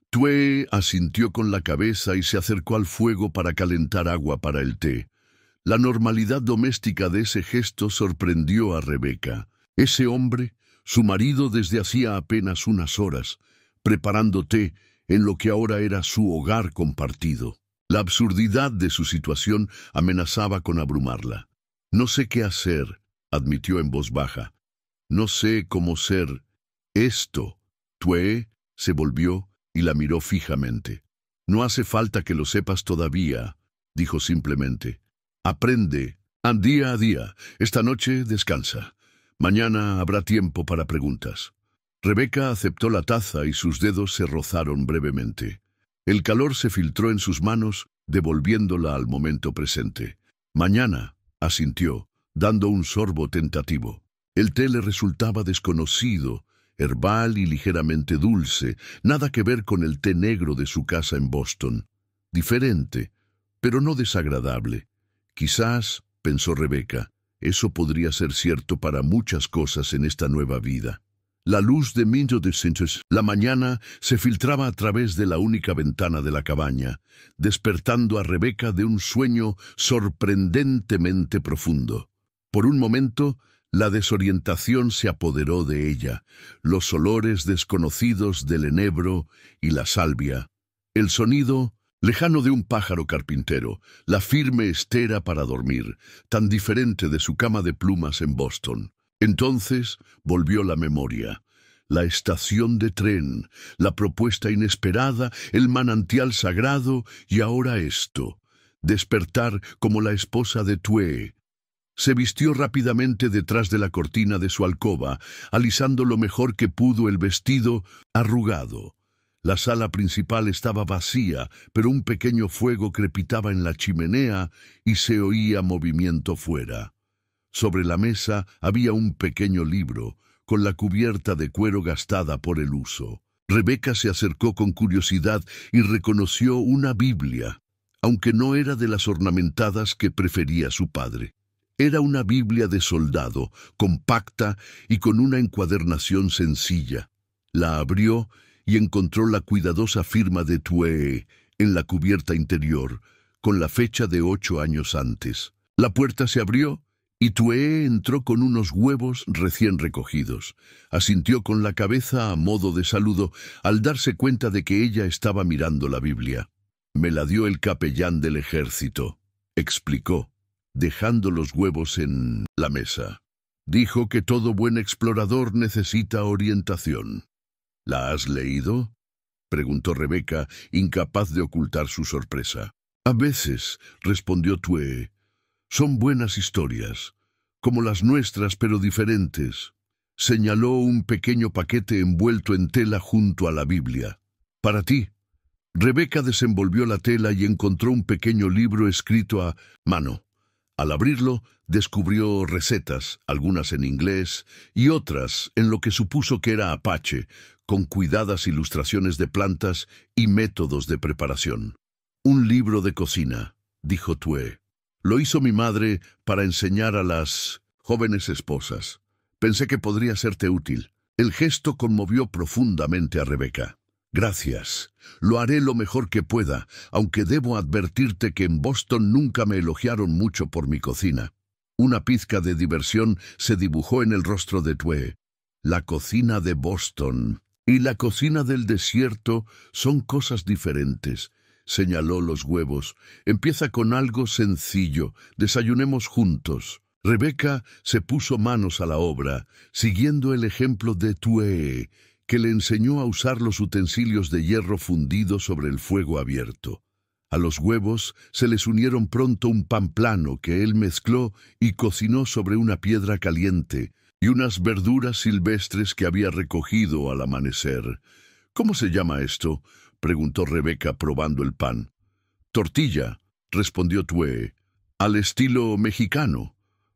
S1: Tuee asintió con la cabeza y se acercó al fuego para calentar agua para el té. La normalidad doméstica de ese gesto sorprendió a Rebeca. Ese hombre, su marido desde hacía apenas unas horas, preparando té en lo que ahora era su hogar compartido. La absurdidad de su situación amenazaba con abrumarla. «No sé qué hacer», admitió en voz baja. «No sé cómo ser esto». Tuee se volvió y la miró fijamente. «No hace falta que lo sepas todavía», dijo simplemente. «Aprende, día a día. Esta noche descansa. Mañana habrá tiempo para preguntas». Rebeca aceptó la taza y sus dedos se rozaron brevemente. El calor se filtró en sus manos, devolviéndola al momento presente. «Mañana», asintió, dando un sorbo tentativo. El té le resultaba desconocido, herbal y ligeramente dulce, nada que ver con el té negro de su casa en Boston. Diferente, pero no desagradable. Quizás, pensó Rebeca, eso podría ser cierto para muchas cosas en esta nueva vida. La luz de Minto de Sintes, la mañana, se filtraba a través de la única ventana de la cabaña, despertando a Rebeca de un sueño sorprendentemente profundo. Por un momento, la desorientación se apoderó de ella, los olores desconocidos del enebro y la salvia, el sonido lejano de un pájaro carpintero, la firme estera para dormir, tan diferente de su cama de plumas en Boston. Entonces volvió la memoria. La estación de tren, la propuesta inesperada, el manantial sagrado y ahora esto. Despertar como la esposa de Tuee. Se vistió rápidamente detrás de la cortina de su alcoba, alisando lo mejor que pudo el vestido arrugado. La sala principal estaba vacía, pero un pequeño fuego crepitaba en la chimenea y se oía movimiento fuera. Sobre la mesa había un pequeño libro, con la cubierta de cuero gastada por el uso. Rebeca se acercó con curiosidad y reconoció una Biblia, aunque no era de las ornamentadas que prefería su padre. Era una Biblia de soldado, compacta y con una encuadernación sencilla. La abrió y encontró la cuidadosa firma de Twee en la cubierta interior, con la fecha de 8 años antes. La puerta se abrió y Twee entró con unos huevos recién recogidos. Asintió con la cabeza a modo de saludo al darse cuenta de que ella estaba mirando la Biblia. «Me la dio el capellán del ejército», explicó, dejando los huevos en la mesa. «Dijo que todo buen explorador necesita orientación». «¿La has leído?», preguntó Rebeca, incapaz de ocultar su sorpresa. «A veces», respondió Twee. «Son buenas historias, como las nuestras, pero diferentes». Señaló un pequeño paquete envuelto en tela junto a la Biblia. «Para ti». Rebeca desenvolvió la tela y encontró un pequeño libro escrito a mano. Al abrirlo, descubrió recetas, algunas en inglés y otras en lo que supuso que era apache, con cuidadas ilustraciones de plantas y métodos de preparación. «Un libro de cocina», dijo Twee. «Lo hizo mi madre para enseñar a las jóvenes esposas. Pensé que podría serte útil». El gesto conmovió profundamente a Rebeca. «Gracias. Lo haré lo mejor que pueda, aunque debo advertirte que en Boston nunca me elogiaron mucho por mi cocina». Una pizca de diversión se dibujó en el rostro de Twee. «La cocina de Boston y la cocina del desierto son cosas diferentes», señaló los huevos. «Empieza con algo sencillo. Desayunemos juntos». Rebeca se puso manos a la obra, siguiendo el ejemplo de Twee, que le enseñó a usar los utensilios de hierro fundido sobre el fuego abierto. A los huevos se les unieron pronto un pan plano que él mezcló y cocinó sobre una piedra caliente, y unas verduras silvestres que había recogido al amanecer. «¿Cómo se llama esto?», preguntó Rebeca probando el pan. «Tortilla», respondió Twee, «al estilo mexicano.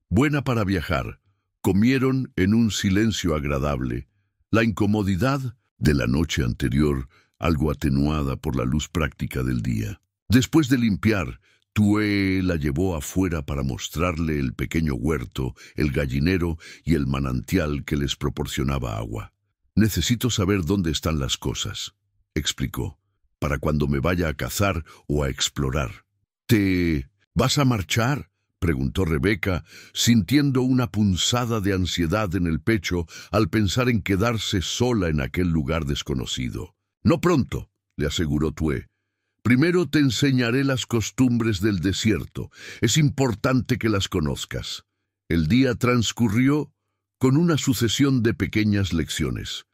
S1: Buena para viajar». Comieron en un silencio agradable. La incomodidad de la noche anterior, algo atenuada por la luz práctica del día. Después de limpiar, Twee la llevó afuera para mostrarle el pequeño huerto, el gallinero y el manantial que les proporcionaba agua. «Necesito saber dónde están las cosas», explicó, «para cuando me vaya a cazar o a explorar». «¿Te vas a marchar?», preguntó Rebeca, sintiendo una punzada de ansiedad en el pecho al pensar en quedarse sola en aquel lugar desconocido. «No pronto», le aseguró Twee. «Primero te enseñaré las costumbres del desierto. Es importante que las conozcas». El día transcurrió con una sucesión de pequeñas lecciones.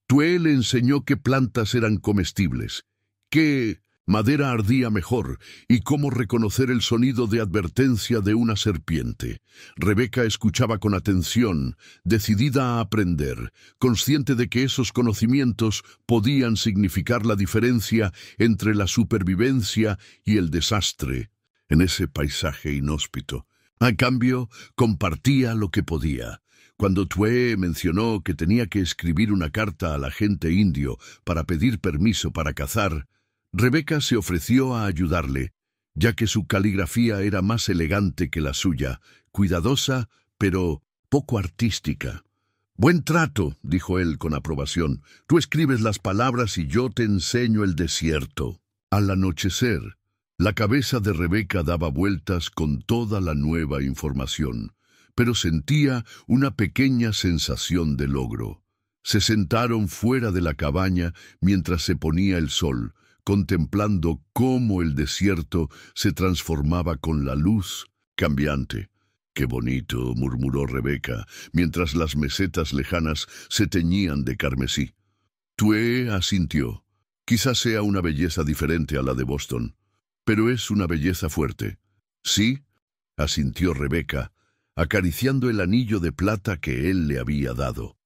S1: Twee le enseñó qué plantas eran comestibles, qué madera ardía mejor y cómo reconocer el sonido de advertencia de una serpiente. Rebeca escuchaba con atención, decidida a aprender, consciente de que esos conocimientos podían significar la diferencia entre la supervivencia y el desastre en ese paisaje inhóspito. A cambio, compartía lo que podía. Cuando Twee mencionó que tenía que escribir una carta al agente indio para pedir permiso para cazar, Rebeca se ofreció a ayudarle, ya que su caligrafía era más elegante que la suya, cuidadosa, pero poco artística. «Buen trato», dijo él con aprobación. «Tú escribes las palabras y yo te enseño el desierto». Al anochecer, la cabeza de Rebeca daba vueltas con toda la nueva información, pero sentía una pequeña sensación de logro. Se sentaron fuera de la cabaña mientras se ponía el sol, contemplando cómo el desierto se transformaba con la luz cambiante. «Qué bonito», murmuró Rebeca, mientras las mesetas lejanas se teñían de carmesí. Twee asintió. «Quizás sea una belleza diferente a la de Boston, pero es una belleza fuerte». «Sí», asintió Rebeca, acariciando el anillo de plata que él le había dado.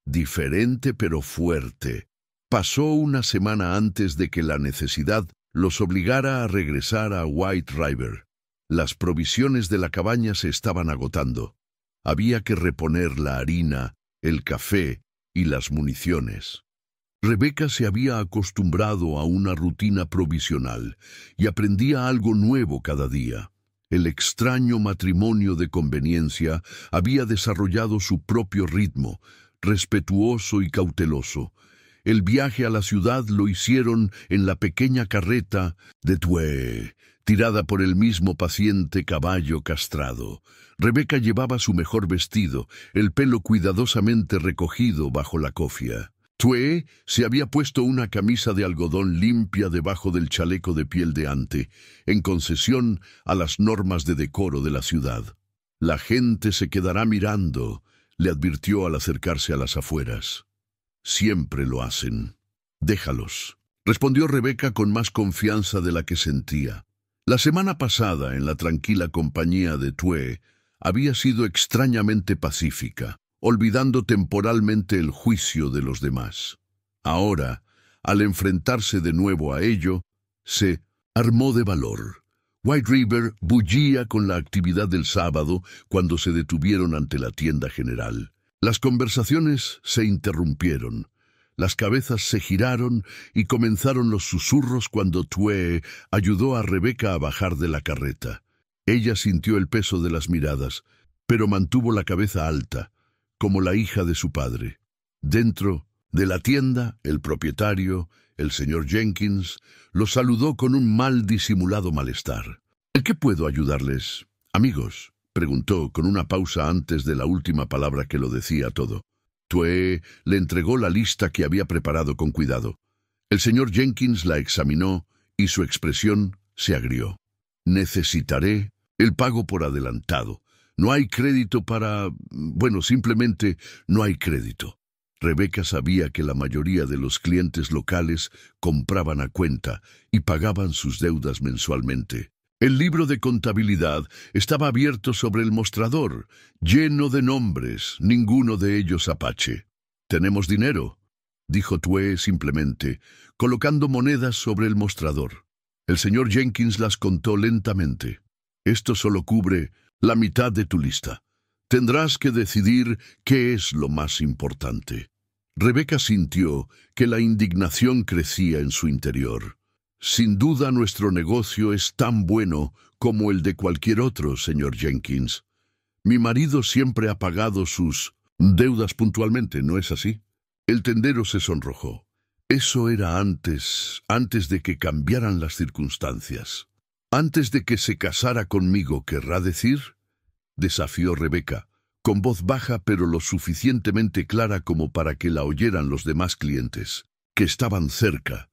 S1: «Diferente pero fuerte». Pasó una semana antes de que la necesidad los obligara a regresar a White River. Las provisiones de la cabaña se estaban agotando. Había que reponer la harina, el café y las municiones. Rebecca se había acostumbrado a una rutina provisional y aprendía algo nuevo cada día. El extraño matrimonio de conveniencia había desarrollado su propio ritmo, respetuoso y cauteloso. El viaje a la ciudad lo hicieron en la pequeña carreta de Twe, tirada por el mismo paciente caballo castrado. Rebecca llevaba su mejor vestido, el pelo cuidadosamente recogido bajo la cofia. Twe se había puesto una camisa de algodón limpia debajo del chaleco de piel de ante, en concesión a las normas de decoro de la ciudad. «La gente se quedará mirando», le advirtió al acercarse a las afueras. «Siempre lo hacen. Déjalos», respondió Rebecca con más confianza de la que sentía. La semana pasada, en la tranquila compañía de Twe, había sido extrañamente pacífica, olvidando temporalmente el juicio de los demás. Ahora, al enfrentarse de nuevo a ello, se armó de valor. White River bullía con la actividad del sábado cuando se detuvieron ante la tienda general. Las conversaciones se interrumpieron, las cabezas se giraron y comenzaron los susurros cuando Twe ayudó a Rebecca a bajar de la carreta. Ella sintió el peso de las miradas, pero mantuvo la cabeza alta, como la hija de su padre. Dentro de la tienda, el propietario, el señor Jenkins, los saludó con un mal disimulado malestar. «¿En qué puedo ayudarles, amigos?», preguntó con una pausa antes de la última palabra que lo decía todo. Twe le entregó la lista que había preparado con cuidado. El señor Jenkins la examinó y su expresión se agrió. «Necesitaré el pago por adelantado. No hay crédito para... bueno, simplemente no hay crédito». Rebecca sabía que la mayoría de los clientes locales compraban a cuenta y pagaban sus deudas mensualmente. El libro de contabilidad estaba abierto sobre el mostrador, lleno de nombres, ninguno de ellos apache. «Tenemos dinero», dijo Twe simplemente, colocando monedas sobre el mostrador. El señor Jenkins las contó lentamente. «Esto solo cubre la mitad de tu lista. Tendrás que decidir qué es lo más importante». Rebecca sintió que la indignación crecía en su interior. «Sin duda nuestro negocio es tan bueno como el de cualquier otro, señor Jenkins. Mi marido siempre ha pagado sus deudas puntualmente, ¿no es así?» El tendero se sonrojó. «Eso era antes de que cambiaran las circunstancias. Antes de que se casara conmigo, ¿querrá decir?», desafió Rebecca, con voz baja pero lo suficientemente clara como para que la oyeran los demás clientes, que estaban cerca.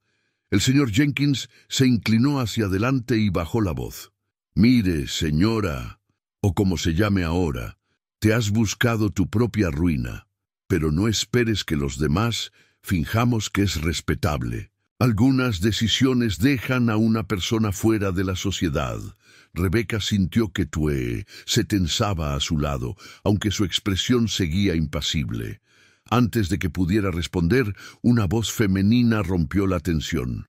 S1: El señor Jenkins se inclinó hacia adelante y bajó la voz. «Mire, señora, o como se llame ahora, te has buscado tu propia ruina, pero no esperes que los demás finjamos que es respetable. Algunas decisiones dejan a una persona fuera de la sociedad». Rebecca sintió que Twe se tensaba a su lado, aunque su expresión seguía impasible. Antes de que pudiera responder, una voz femenina rompió la tensión.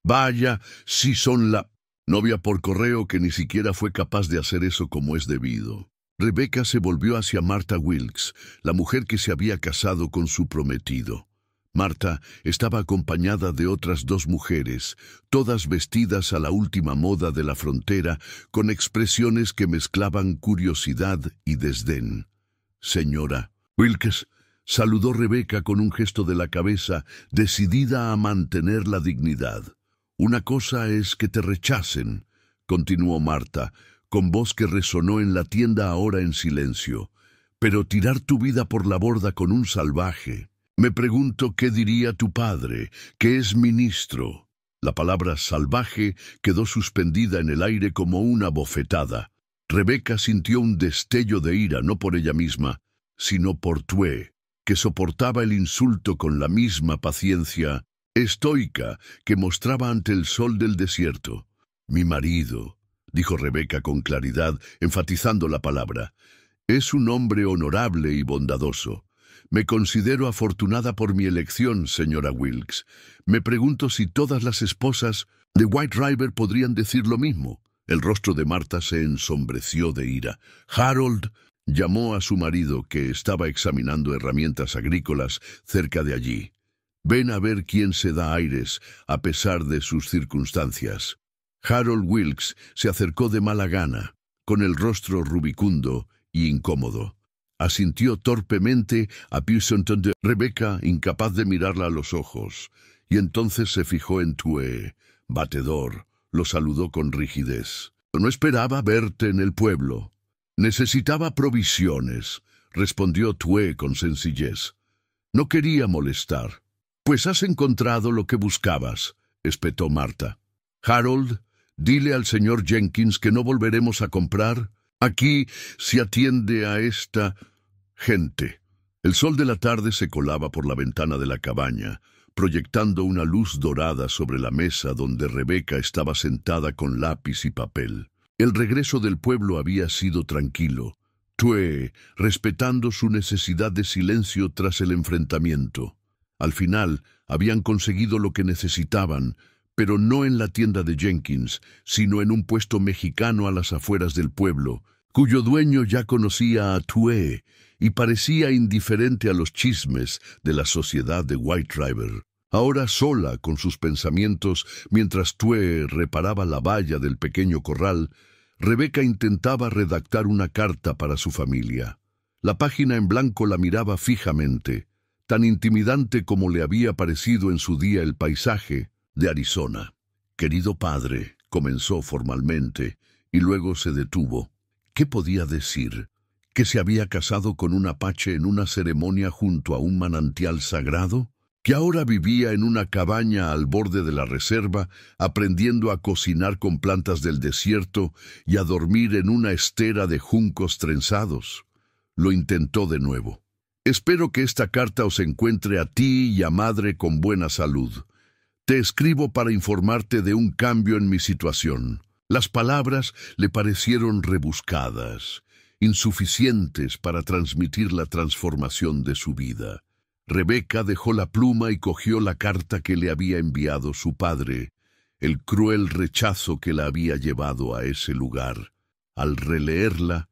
S1: «Vaya, si son la novia por correo que ni siquiera fue capaz de hacer eso como es debido». Rebecca se volvió hacia Martha Wilkes, la mujer que se había casado con su prometido. Martha estaba acompañada de otras dos mujeres, todas vestidas a la última moda de la frontera, con expresiones que mezclaban curiosidad y desdén. «Señora Wilkes», saludó Rebecca con un gesto de la cabeza, decidida a mantener la dignidad. «Una cosa es que te rechacen», continuó Martha, con voz que resonó en la tienda ahora en silencio, «pero tirar tu vida por la borda con un salvaje. Me pregunto qué diría tu padre, que es ministro». La palabra salvaje quedó suspendida en el aire como una bofetada. Rebecca sintió un destello de ira, no por ella misma, sino por Twe, que soportaba el insulto con la misma paciencia estoica que mostraba ante el sol del desierto. «Mi marido», dijo Rebecca con claridad, enfatizando la palabra, «es un hombre honorable y bondadoso. Me considero afortunada por mi elección, señora Wilkes. Me pregunto si todas las esposas de White River podrían decir lo mismo. El rostro de Marta se ensombreció de ira. Harold llamó a su marido, que estaba examinando herramientas agrícolas cerca de allí. Ven a ver quién se da aires a pesar de sus circunstancias. Harold Wilkes se acercó de mala gana, con el rostro rubicundo y incómodo. Asintió torpemente a Pleasanton de Rebecca, incapaz de mirarla a los ojos, y entonces se fijó en Tue, batedor. Lo saludó con rigidez. No esperaba verte en el pueblo. Necesitaba provisiones, respondió Tue con sencillez. No quería molestar. Pues has encontrado lo que buscabas, espetó Marta. Harold, dile al señor Jenkins que no volveremos a comprar. Aquí se atiende a esta gente. El sol de la tarde se colaba por la ventana de la cabaña, proyectando una luz dorada sobre la mesa donde Rebecca estaba sentada con lápiz y papel. El regreso del pueblo había sido tranquilo, Tue respetando su necesidad de silencio tras el enfrentamiento. Al final, habían conseguido lo que necesitaban, pero no en la tienda de Jenkins, sino en un puesto mexicano a las afueras del pueblo, cuyo dueño ya conocía a Tue y parecía indiferente a los chismes de la sociedad de White River. Ahora sola con sus pensamientos, mientras Tue reparaba la valla del pequeño corral, Rebecca intentaba redactar una carta para su familia. La página en blanco la miraba fijamente, tan intimidante como le había parecido en su día el paisaje de Arizona. «Querido padre», comenzó formalmente, y luego se detuvo. ¿Qué podía decir? ¿Que se había casado con un apache en una ceremonia junto a un manantial sagrado? ¿Que ahora vivía en una cabaña al borde de la reserva, aprendiendo a cocinar con plantas del desierto y a dormir en una estera de juncos trenzados? Lo intentó de nuevo. «Espero que esta carta os encuentre a ti y a madre con buena salud. Te escribo para informarte de un cambio en mi situación». Las palabras le parecieron rebuscadas, insuficientes para transmitir la transformación de su vida. Rebecca dejó la pluma y cogió la carta que le había enviado su padre, el cruel rechazo que la había llevado a ese lugar. Al releerla,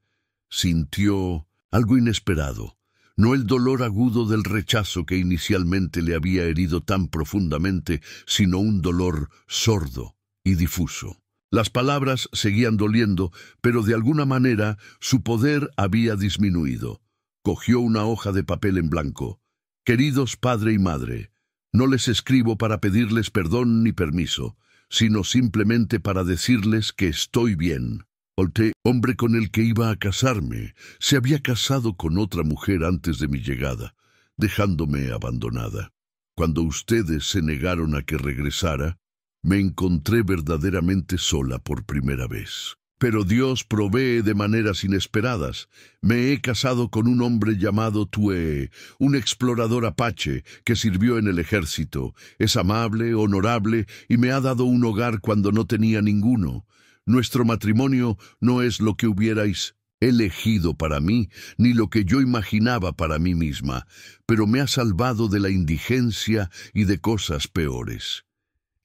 S1: sintió algo inesperado, no el dolor agudo del rechazo que inicialmente le había herido tan profundamente, sino un dolor sordo y difuso. Las palabras seguían doliendo, pero de alguna manera su poder había disminuido. Cogió una hoja de papel en blanco. «Queridos padre y madre, no les escribo para pedirles perdón ni permiso, sino simplemente para decirles que estoy bien. Holte, hombre con el que iba a casarme, se había casado con otra mujer antes de mi llegada, dejándome abandonada. Cuando ustedes se negaron a que regresara, me encontré verdaderamente sola por primera vez. Pero Dios provee de maneras inesperadas. Me he casado con un hombre llamado Tue, un explorador apache que sirvió en el ejército. Es amable, honorable y me ha dado un hogar cuando no tenía ninguno. Nuestro matrimonio no es lo que hubierais elegido para mí, ni lo que yo imaginaba para mí misma, pero me ha salvado de la indigencia y de cosas peores.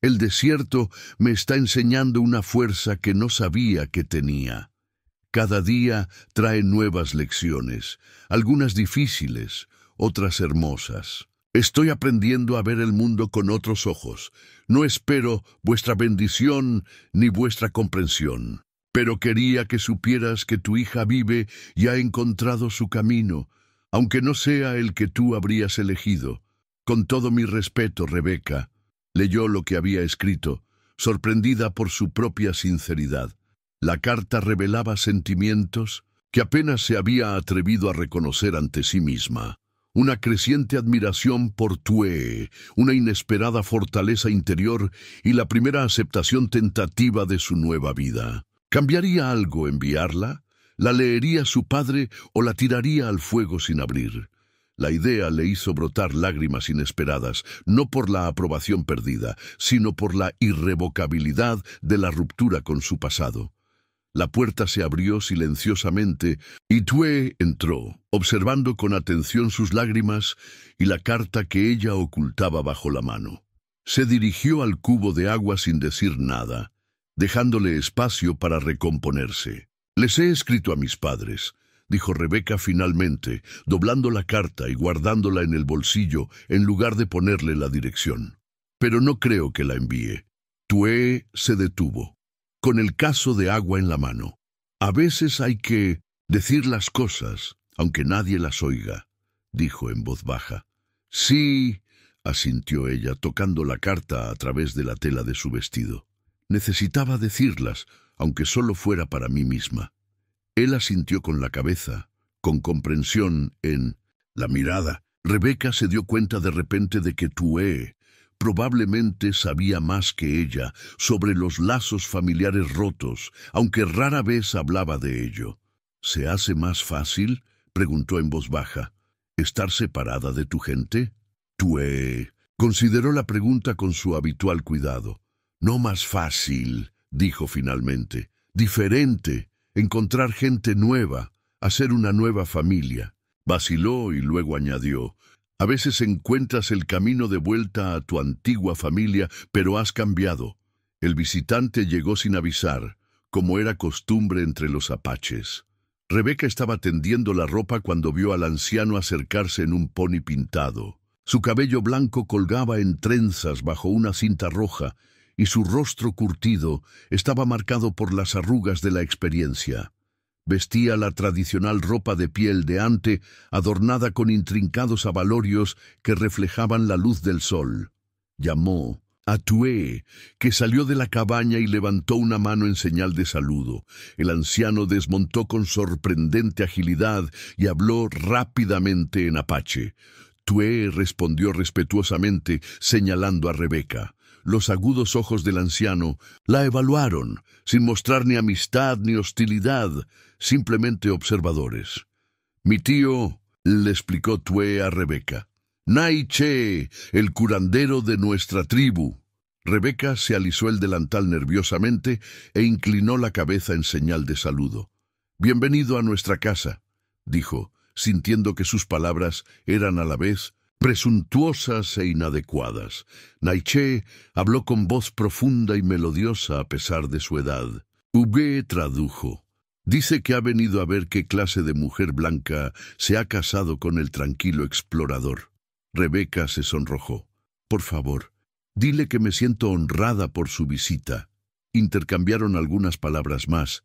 S1: El desierto me está enseñando una fuerza que no sabía que tenía. Cada día trae nuevas lecciones, algunas difíciles, otras hermosas. Estoy aprendiendo a ver el mundo con otros ojos. No espero vuestra bendición ni vuestra comprensión, pero quería que supieras que tu hija vive y ha encontrado su camino, aunque no sea el que tú habrías elegido. Con todo mi respeto, Rebecca». Leyó lo que había escrito, sorprendida por su propia sinceridad. La carta revelaba sentimientos que apenas se había atrevido a reconocer ante sí misma. Una creciente admiración por Tue, una inesperada fortaleza interior y la primera aceptación tentativa de su nueva vida. ¿Cambiaría algo enviarla? ¿La leería su padre o la tiraría al fuego sin abrir? La idea le hizo brotar lágrimas inesperadas, no por la aprobación perdida, sino por la irrevocabilidad de la ruptura con su pasado. La puerta se abrió silenciosamente y Tue entró, observando con atención sus lágrimas y la carta que ella ocultaba bajo la mano. Se dirigió al cubo de agua sin decir nada, dejándole espacio para recomponerse. «Les he escrito a mis padres», dijo Rebeca finalmente, doblando la carta y guardándola en el bolsillo en lugar de ponerle la dirección. «Pero no creo que la envíe». Tue se detuvo, con el caso de agua en la mano. «A veces hay que decir las cosas, aunque nadie las oiga», dijo en voz baja. «Sí», asintió ella, tocando la carta a través de la tela de su vestido. «Necesitaba decirlas, aunque solo fuera para mí misma». Él asintió con la cabeza, con comprensión en la mirada. Rebeca se dio cuenta de repente de que Tue probablemente sabía más que ella sobre los lazos familiares rotos, aunque rara vez hablaba de ello. «¿Se hace más fácil?», preguntó en voz baja, «estar separada de tu gente?» Tue consideró la pregunta con su habitual cuidado. «No más fácil», dijo finalmente, «diferente. Encontrar gente nueva, hacer una nueva familia». Vaciló y luego añadió, «A veces encuentras el camino de vuelta a tu antigua familia, pero has cambiado». El visitante llegó sin avisar, como era costumbre entre los apaches. Rebeca estaba tendiendo la ropa cuando vio al anciano acercarse en un pony pintado. Su cabello blanco colgaba en trenzas bajo una cinta roja, y su rostro curtido estaba marcado por las arrugas de la experiencia. Vestía la tradicional ropa de piel de ante, adornada con intrincados abalorios que reflejaban la luz del sol. Llamó a Tue, que salió de la cabaña y levantó una mano en señal de saludo. El anciano desmontó con sorprendente agilidad y habló rápidamente en apache. Tue respondió respetuosamente, señalando a Rebeca. Los agudos ojos del anciano la evaluaron, sin mostrar ni amistad ni hostilidad, simplemente observadores. «Mi tío», le explicó Tue a Rebeca. «Naiche, el curandero de nuestra tribu». Rebeca se alisó el delantal nerviosamente e inclinó la cabeza en señal de saludo. «Bienvenido a nuestra casa», dijo, sintiendo que sus palabras eran a la vez presuntuosas e inadecuadas. Naiche habló con voz profunda y melodiosa a pesar de su edad. Uge tradujo. «Dice que ha venido a ver qué clase de mujer blanca se ha casado con el tranquilo explorador». Rebeca se sonrojó. «Por favor, dile que me siento honrada por su visita». Intercambiaron algunas palabras más,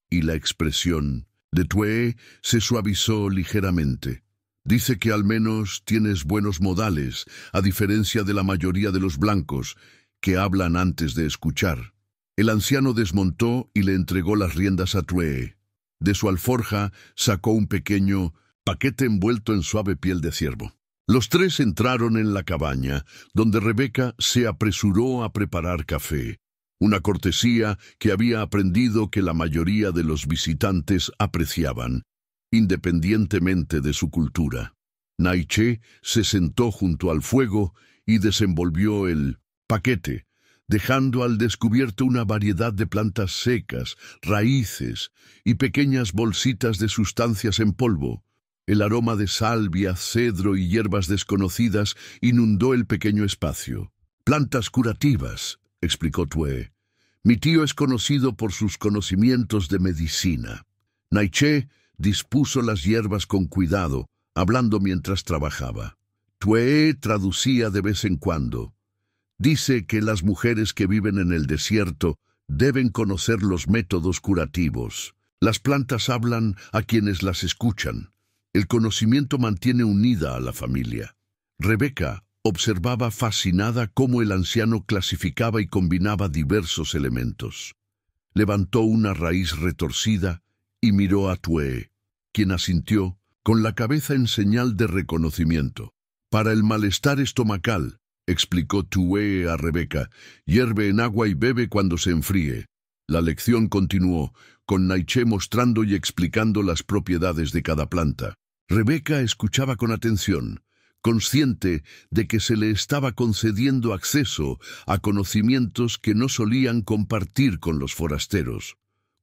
S1: y la expresión de Tue se suavizó ligeramente. «Dice que al menos tienes buenos modales, a diferencia de la mayoría de los blancos, que hablan antes de escuchar». El anciano desmontó y le entregó las riendas a Tue. De su alforja sacó un pequeño paquete envuelto en suave piel de ciervo. Los tres entraron en la cabaña, donde Rebeca se apresuró a preparar café, una cortesía que había aprendido que la mayoría de los visitantes apreciaban, independientemente de su cultura. Naiche se sentó junto al fuego y desenvolvió el paquete, dejando al descubierto una variedad de plantas secas, raíces y pequeñas bolsitas de sustancias en polvo. El aroma de salvia, cedro y hierbas desconocidas inundó el pequeño espacio. «Plantas curativas», explicó Tue. «Mi tío es conocido por sus conocimientos de medicina». Naiche dispuso las hierbas con cuidado, hablando mientras trabajaba. Tue traducía de vez en cuando. «Dice que las mujeres que viven en el desierto deben conocer los métodos curativos. Las plantas hablan a quienes las escuchan. El conocimiento mantiene unida a la familia». Rebeca observaba fascinada cómo el anciano clasificaba y combinaba diversos elementos. Levantó una raíz retorcida y miró a Tue, quien asintió con la cabeza en señal de reconocimiento. «Para el malestar estomacal», explicó Tue a Rebeca, «hierve en agua y bebe cuando se enfríe». La lección continuó, con Naiche mostrando y explicando las propiedades de cada planta. Rebeca escuchaba con atención, consciente de que se le estaba concediendo acceso a conocimientos que no solían compartir con los forasteros.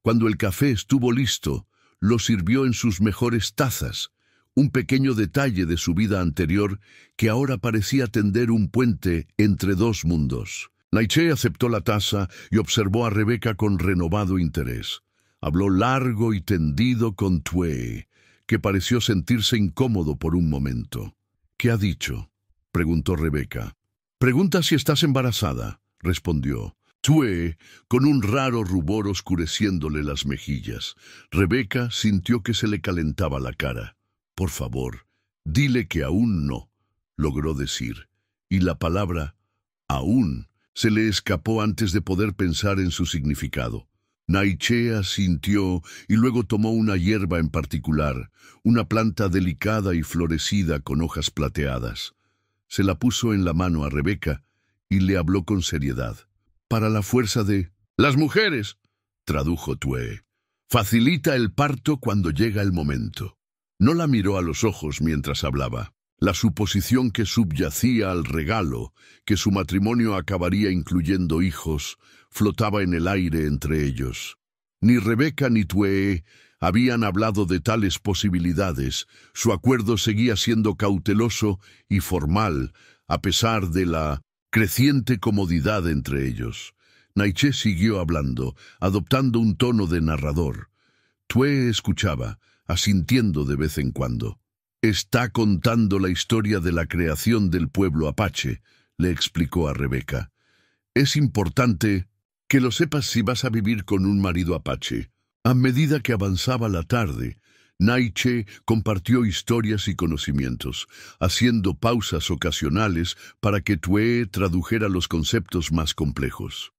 S1: Cuando el café estuvo listo, lo sirvió en sus mejores tazas, un pequeño detalle de su vida anterior que ahora parecía tender un puente entre dos mundos. Naiche aceptó la taza y observó a Rebeca con renovado interés. Habló largo y tendido con Twee, que pareció sentirse incómodo por un momento. «¿Qué ha dicho?», preguntó Rebeca. «Pregunta si estás embarazada», respondió Twee, con un raro rubor oscureciéndole las mejillas. Rebeca sintió que se le calentaba la cara. «Por favor, dile que aún no», logró decir, y la palabra «aún» se le escapó antes de poder pensar en su significado. Naiche asintió y luego tomó una hierba en particular, una planta delicada y florecida con hojas plateadas. Se la puso en la mano a Rebeca y le habló con seriedad. «Para la fuerza de las mujeres», tradujo Twee. «Facilita el parto cuando llega el momento». No la miró a los ojos mientras hablaba. La suposición que subyacía al regalo, que su matrimonio acabaría incluyendo hijos, flotaba en el aire entre ellos. Ni Rebeca ni Twee habían hablado de tales posibilidades. Su acuerdo seguía siendo cauteloso y formal, a pesar de la creciente comodidad entre ellos. Naiche siguió hablando, adoptando un tono de narrador. Twee escuchaba, asintiendo de vez en cuando. «Está contando la historia de la creación del pueblo apache», le explicó a Rebeca. «Es importante que lo sepas si vas a vivir con un marido apache». A medida que avanzaba la tarde, Naiche compartió historias y conocimientos, haciendo pausas ocasionales para que Twee tradujera los conceptos más complejos.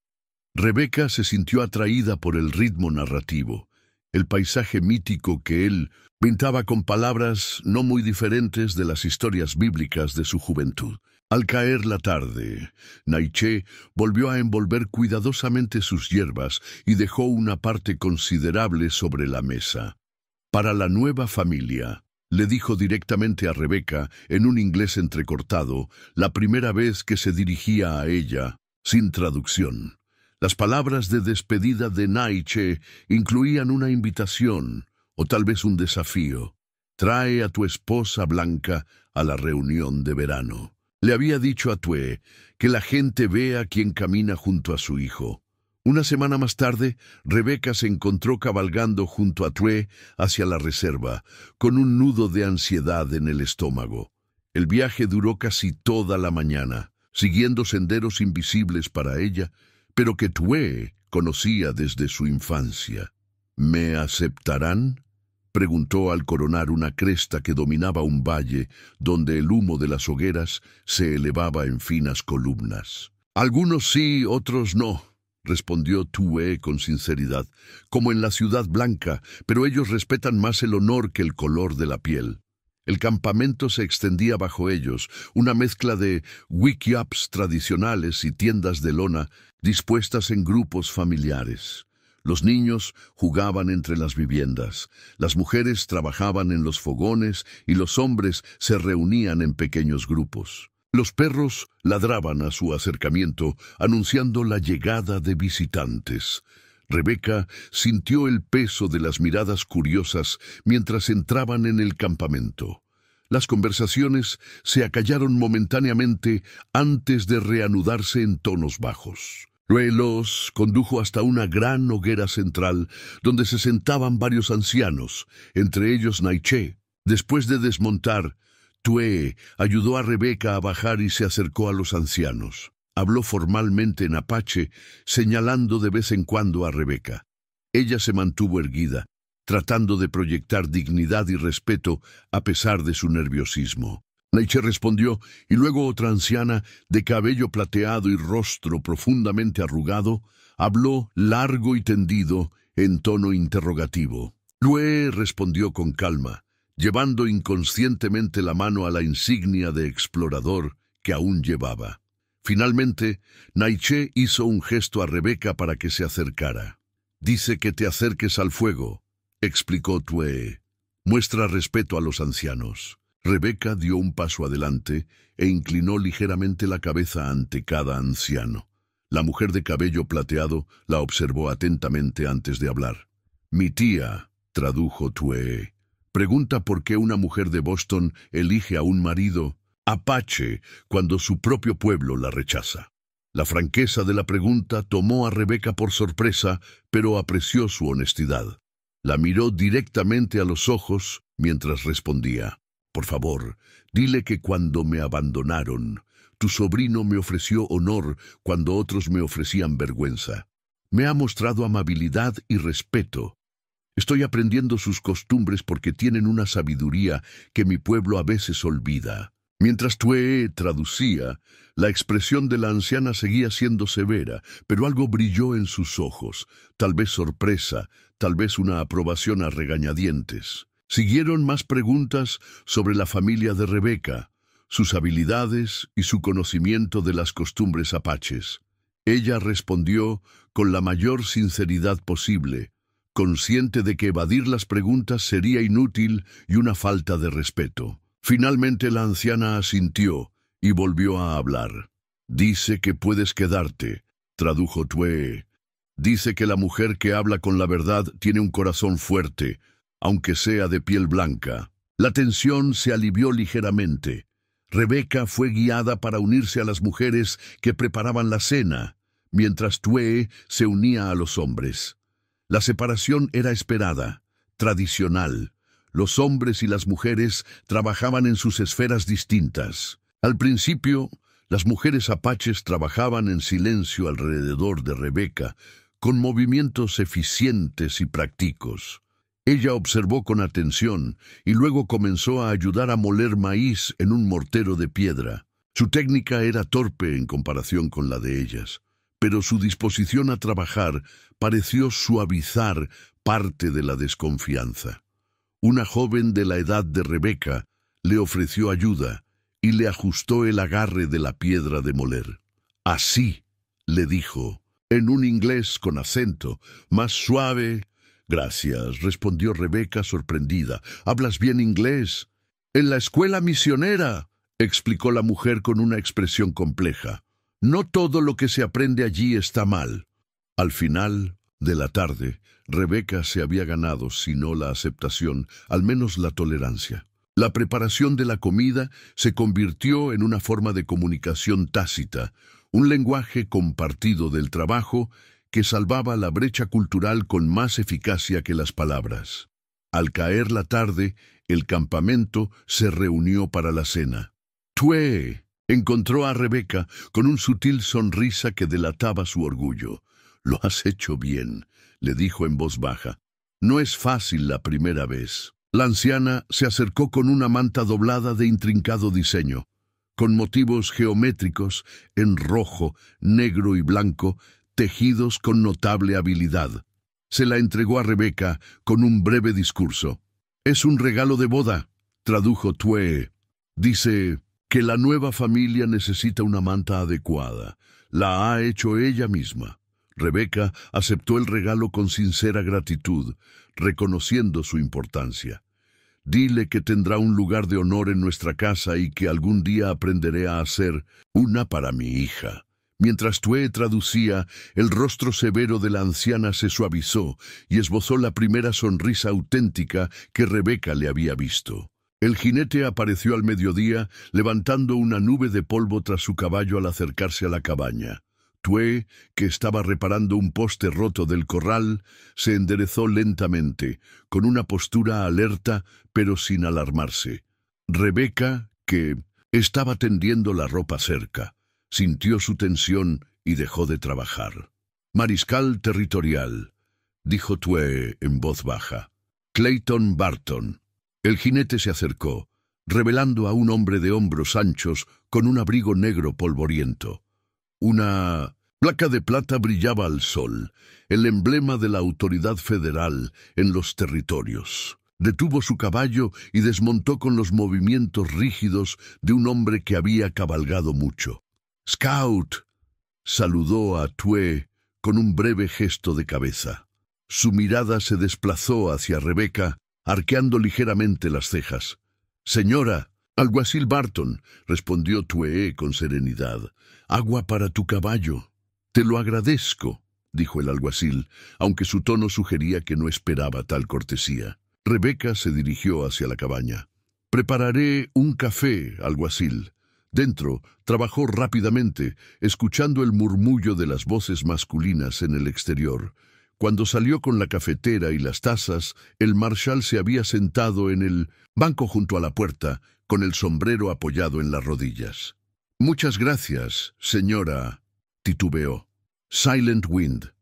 S1: Rebeca se sintió atraída por el ritmo narrativo, el paisaje mítico que él pintaba con palabras no muy diferentes de las historias bíblicas de su juventud. Al caer la tarde, Naiche volvió a envolver cuidadosamente sus hierbas y dejó una parte considerable sobre la mesa. «Para la nueva familia», le dijo directamente a Rebeca en un inglés entrecortado, la primera vez que se dirigía a ella, sin traducción. Las palabras de despedida de Naiche incluían una invitación, o tal vez un desafío. «Trae a tu esposa blanca a la reunión de verano». Le había dicho a Twee que la gente vea quién camina junto a su hijo. Una semana más tarde, Rebeca se encontró cabalgando junto a Twee hacia la reserva, con un nudo de ansiedad en el estómago. El viaje duró casi toda la mañana, siguiendo senderos invisibles para ella, pero que Twee conocía desde su infancia. «¿Me aceptarán?», preguntó al coronar una cresta que dominaba un valle donde el humo de las hogueras se elevaba en finas columnas. «Algunos sí, otros no», respondió Twee con sinceridad, «como en la Ciudad Blanca, pero ellos respetan más el honor que el color de la piel». El campamento se extendía bajo ellos, una mezcla de wickiups tradicionales y tiendas de lona dispuestas en grupos familiares. Los niños jugaban entre las viviendas, las mujeres trabajaban en los fogones y los hombres se reunían en pequeños grupos. Los perros ladraban a su acercamiento, anunciando la llegada de visitantes. Rebeca sintió el peso de las miradas curiosas mientras entraban en el campamento. Las conversaciones se acallaron momentáneamente antes de reanudarse en tonos bajos. Twee los condujo hasta una gran hoguera central donde se sentaban varios ancianos, entre ellos Naiche. Después de desmontar, Twee ayudó a Rebeca a bajar y se acercó a los ancianos. Habló formalmente en apache, señalando de vez en cuando a Rebeca. Ella se mantuvo erguida, tratando de proyectar dignidad y respeto a pesar de su nerviosismo. Naiche respondió, y luego otra anciana, de cabello plateado y rostro profundamente arrugado, habló largo y tendido, en tono interrogativo. Twee respondió con calma, llevando inconscientemente la mano a la insignia de explorador que aún llevaba. Finalmente, Naiche hizo un gesto a Rebeca para que se acercara. «Dice que te acerques al fuego», explicó Twee. «Muestra respeto a los ancianos». Rebeca dio un paso adelante e inclinó ligeramente la cabeza ante cada anciano. La mujer de cabello plateado la observó atentamente antes de hablar. Mi tía, tradujo Tue, pregunta por qué una mujer de Boston elige a un marido apache cuando su propio pueblo la rechaza. La franqueza de la pregunta tomó a Rebeca por sorpresa, pero apreció su honestidad. La miró directamente a los ojos mientras respondía. Por favor, dile que cuando me abandonaron, tu sobrino me ofreció honor cuando otros me ofrecían vergüenza. Me ha mostrado amabilidad y respeto. Estoy aprendiendo sus costumbres porque tienen una sabiduría que mi pueblo a veces olvida. Mientras Tue traducía, la expresión de la anciana seguía siendo severa, pero algo brilló en sus ojos, tal vez sorpresa, tal vez una aprobación a regañadientes. Siguieron más preguntas sobre la familia de Rebeca, sus habilidades y su conocimiento de las costumbres apaches. Ella respondió con la mayor sinceridad posible, consciente de que evadir las preguntas sería inútil y una falta de respeto. Finalmente la anciana asintió y volvió a hablar. Dice que puedes quedarte, tradujo Tue. Dice que la mujer que habla con la verdad tiene un corazón fuerte, aunque sea de piel blanca. La tensión se alivió ligeramente. Rebeca fue guiada para unirse a las mujeres que preparaban la cena, mientras Tue se unía a los hombres. La separación era esperada, tradicional. Los hombres y las mujeres trabajaban en sus esferas distintas. Al principio, las mujeres apaches trabajaban en silencio alrededor de Rebeca, con movimientos eficientes y prácticos. Ella observó con atención y luego comenzó a ayudar a moler maíz en un mortero de piedra. Su técnica era torpe en comparación con la de ellas, pero su disposición a trabajar pareció suavizar parte de la desconfianza. Una joven de la edad de Rebeca le ofreció ayuda y le ajustó el agarre de la piedra de moler. Así, le dijo, en un inglés con acento, más suave. Gracias, respondió Rebeca sorprendida. ¿Hablas bien inglés? En la escuela misionera, explicó la mujer con una expresión compleja. No todo lo que se aprende allí está mal. Al final de la tarde, Rebeca se había ganado, si no la aceptación, al menos la tolerancia. La preparación de la comida se convirtió en una forma de comunicación tácita, un lenguaje compartido del trabajo que salvaba la brecha cultural con más eficacia que las palabras. Al caer la tarde, el campamento se reunió para la cena. Tue encontró a Rebeca con un sutil sonrisa que delataba su orgullo. «Lo has hecho bien», le dijo en voz baja. «No es fácil la primera vez». La anciana se acercó con una manta doblada de intrincado diseño, con motivos geométricos en rojo, negro y blanco, tejidos con notable habilidad. Se la entregó a Rebeca con un breve discurso. «Es un regalo de boda», tradujo Tue. «Dice que la nueva familia necesita una manta adecuada. La ha hecho ella misma». Rebeca aceptó el regalo con sincera gratitud, reconociendo su importancia. «Dile que tendrá un lugar de honor en nuestra casa y que algún día aprenderé a hacer una para mi hija». Mientras Tue traducía, el rostro severo de la anciana se suavizó y esbozó la primera sonrisa auténtica que Rebeca le había visto. El jinete apareció al mediodía, levantando una nube de polvo tras su caballo al acercarse a la cabaña. Tue, que estaba reparando un poste roto del corral, se enderezó lentamente, con una postura alerta, pero sin alarmarse. Rebeca, que estaba tendiendo la ropa cerca, sintió su tensión y dejó de trabajar. «Mariscal territorial», dijo Tue en voz baja. «Clayton Barton». El jinete se acercó, revelando a un hombre de hombros anchos con un abrigo negro polvoriento. Una placa de plata brillaba al sol, el emblema de la autoridad federal en los territorios. Detuvo su caballo y desmontó con los movimientos rígidos de un hombre que había cabalgado mucho. «Scout», saludó a Tue con un breve gesto de cabeza. Su mirada se desplazó hacia Rebeca, arqueando ligeramente las cejas. «Señora, alguacil Barton», respondió Tue con serenidad. «Agua para tu caballo». «Te lo agradezco». dijo el alguacil, aunque su tono sugería que no esperaba tal cortesía. Rebeca se dirigió hacia la cabaña. «Prepararé un café, alguacil». Dentro, trabajó rápidamente, escuchando el murmullo de las voces masculinas en el exterior. Cuando salió con la cafetera y las tazas, el marshal se había sentado en el banco junto a la puerta, con el sombrero apoyado en las rodillas. «Muchas gracias, señora», titubeó. «Silent Wind»,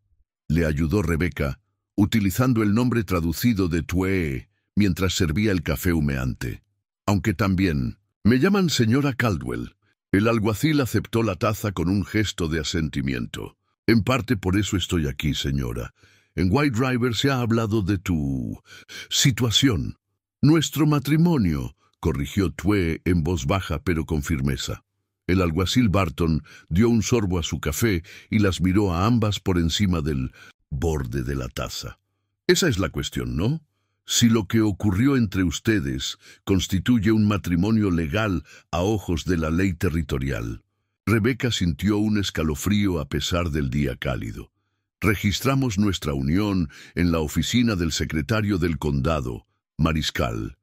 S1: le ayudó Rebeca, utilizando el nombre traducido de Twee, mientras servía el café humeante. Aunque también, «Me llaman señora Caldwell». El alguacil aceptó la taza con un gesto de asentimiento. «En parte por eso estoy aquí, señora. En White River se ha hablado de tu situación». «Nuestro matrimonio», corrigió Twee en voz baja pero con firmeza. El alguacil Barton dio un sorbo a su café y las miró a ambas por encima del borde de la taza. «Esa es la cuestión, ¿no? Si lo que ocurrió entre ustedes constituye un matrimonio legal a ojos de la ley territorial». Rebeca sintió un escalofrío a pesar del día cálido. «Registramos nuestra unión en la oficina del secretario del condado, Mariscal.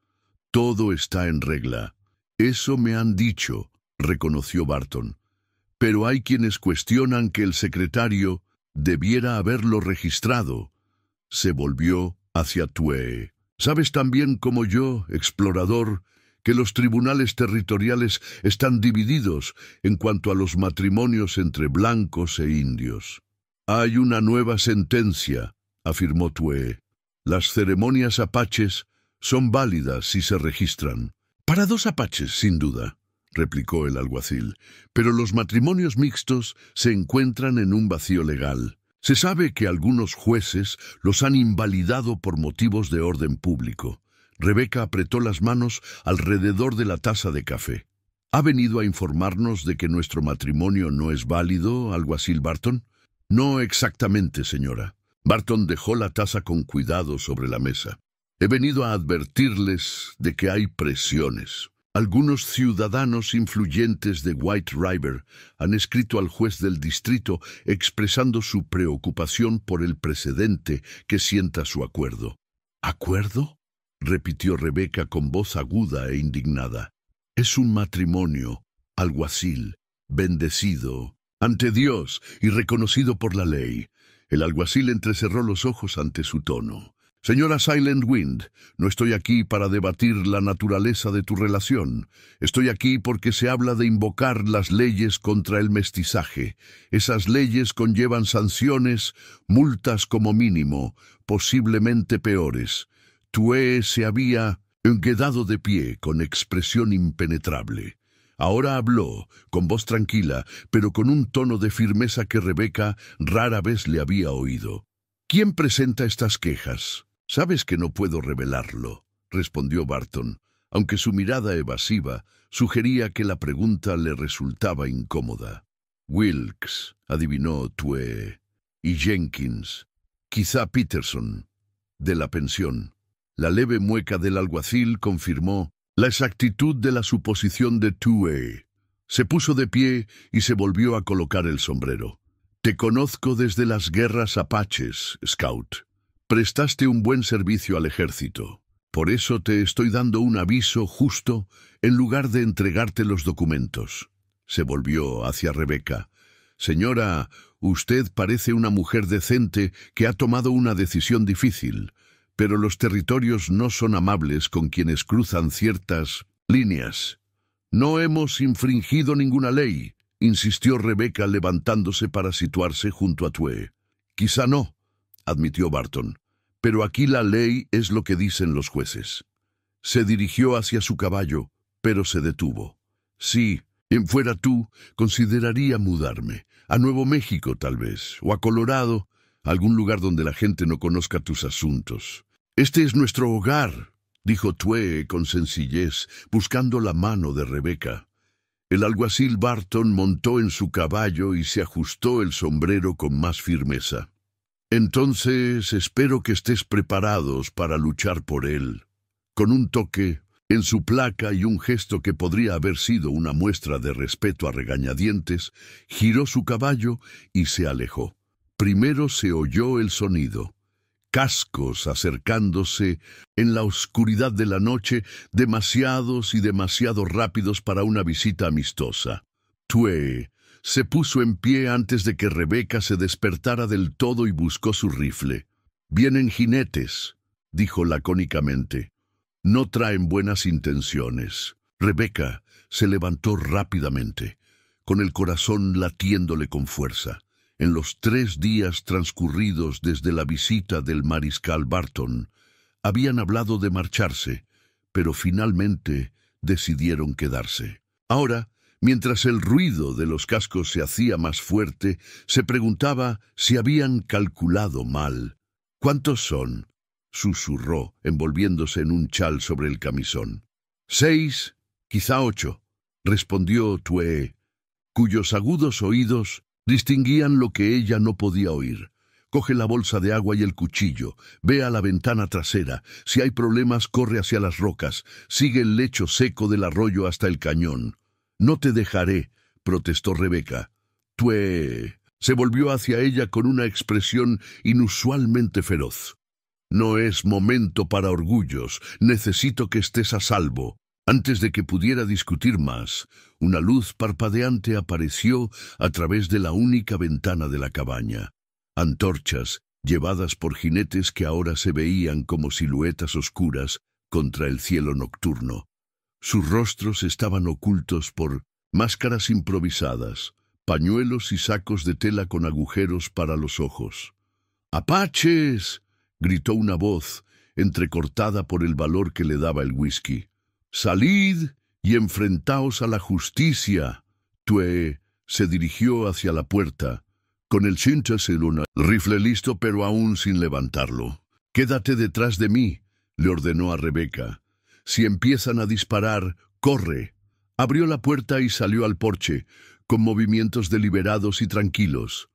S1: Todo está en regla». «Eso me han dicho», reconoció Barton. «Pero hay quienes cuestionan que el secretario debiera haberlo registrado». Se volvió hacia Twee. «Sabes tan bien como yo, explorador, que los tribunales territoriales están divididos en cuanto a los matrimonios entre blancos e indios». «Hay una nueva sentencia», afirmó Twee. «Las ceremonias apaches son válidas si se registran». «Para dos apaches, sin duda», replicó el alguacil, «pero los matrimonios mixtos se encuentran en un vacío legal. Se sabe que algunos jueces los han invalidado por motivos de orden público». Rebeca apretó las manos alrededor de la taza de café. «¿Ha venido a informarnos de que nuestro matrimonio no es válido, alguacil Barton?» «No exactamente, señora». Barton dejó la taza con cuidado sobre la mesa. «He venido a advertirles de que hay presiones. Algunos ciudadanos influyentes de White River han escrito al juez del distrito expresando su preocupación por el precedente que sienta su acuerdo». «¿Acuerdo?», repitió Rebeca con voz aguda e indignada. «Es un matrimonio, alguacil, bendecido ante Dios y reconocido por la ley». El alguacil entrecerró los ojos ante su tono. «Señora Silent Wind, no estoy aquí para debatir la naturaleza de tu relación. Estoy aquí porque se habla de invocar las leyes contra el mestizaje. Esas leyes conllevan sanciones, multas como mínimo, posiblemente peores». Twee se había quedado de pie con expresión impenetrable. Ahora habló, con voz tranquila, pero con un tono de firmeza que Rebeca rara vez le había oído. «¿Quién presenta estas quejas?» «Sabes que no puedo revelarlo», respondió Barton, aunque su mirada evasiva sugería que la pregunta le resultaba incómoda. «Wilkes», adivinó Twee, «y Jenkins, quizá Peterson, de la pensión». La leve mueca del alguacil confirmó la exactitud de la suposición de Twee. Se puso de pie y se volvió a colocar el sombrero. «Te conozco desde las guerras apaches, Scout. Prestaste un buen servicio al ejército. Por eso te estoy dando un aviso justo en lugar de entregarte los documentos». Se volvió hacia Rebeca. «Señora, usted parece una mujer decente que ha tomado una decisión difícil, pero los territorios no son amables con quienes cruzan ciertas líneas». «No hemos infringido ninguna ley», insistió Rebeca levantándose para situarse junto a Twee. «Quizá no», admitió Barton, «pero aquí la ley es lo que dicen los jueces». Se dirigió hacia su caballo, pero se detuvo. «Sí, en fuera tú, consideraría mudarme. A Nuevo México, tal vez, o a Colorado, algún lugar donde la gente no conozca tus asuntos». «Este es nuestro hogar», dijo Twee con sencillez, buscando la mano de Rebeca. El alguacil Barton montó en su caballo y se ajustó el sombrero con más firmeza. «Entonces espero que estés preparados para luchar por él». Con un toque en su placa y un gesto que podría haber sido una muestra de respeto a regañadientes, giró su caballo y se alejó. Primero se oyó el sonido. Cascos acercándose en la oscuridad de la noche, demasiados y demasiado rápidos para una visita amistosa. Tue se puso en pie antes de que Rebeca se despertara del todo y buscó su rifle. «Vienen jinetes», dijo lacónicamente. «No traen buenas intenciones». Rebeca se levantó rápidamente, con el corazón latiéndole con fuerza. En los 3 días transcurridos desde la visita del mariscal Barton, habían hablado de marcharse, pero finalmente decidieron quedarse. Ahora, mientras el ruido de los cascos se hacía más fuerte, se preguntaba si habían calculado mal. «¿Cuántos son?», susurró, envolviéndose en un chal sobre el camisón. «6, quizá 8», respondió Tue, cuyos agudos oídos distinguían lo que ella no podía oír. «Coge la bolsa de agua y el cuchillo. Ve a la ventana trasera. Si hay problemas, corre hacia las rocas. Sigue el lecho seco del arroyo hasta el cañón». «No te dejaré», protestó Rebeca. Tue se volvió hacia ella con una expresión inusualmente feroz. «No es momento para orgullos. Necesito que estés a salvo». Antes de que pudiera discutir más, una luz parpadeante apareció a través de la única ventana de la cabaña. Antorchas, llevadas por jinetes que ahora se veían como siluetas oscuras contra el cielo nocturno. Sus rostros estaban ocultos por máscaras improvisadas, pañuelos y sacos de tela con agujeros para los ojos. «¡Apaches!», gritó una voz, entrecortada por el valor que le daba el whisky. «Salid y enfrentaos a la justicia». Tue se dirigió hacia la puerta, con el el rifle listo pero aún sin levantarlo. «Quédate detrás de mí», le ordenó a Rebeca. «Si empiezan a disparar, corre». Abrió la puerta y salió al porche, con movimientos deliberados y tranquilos.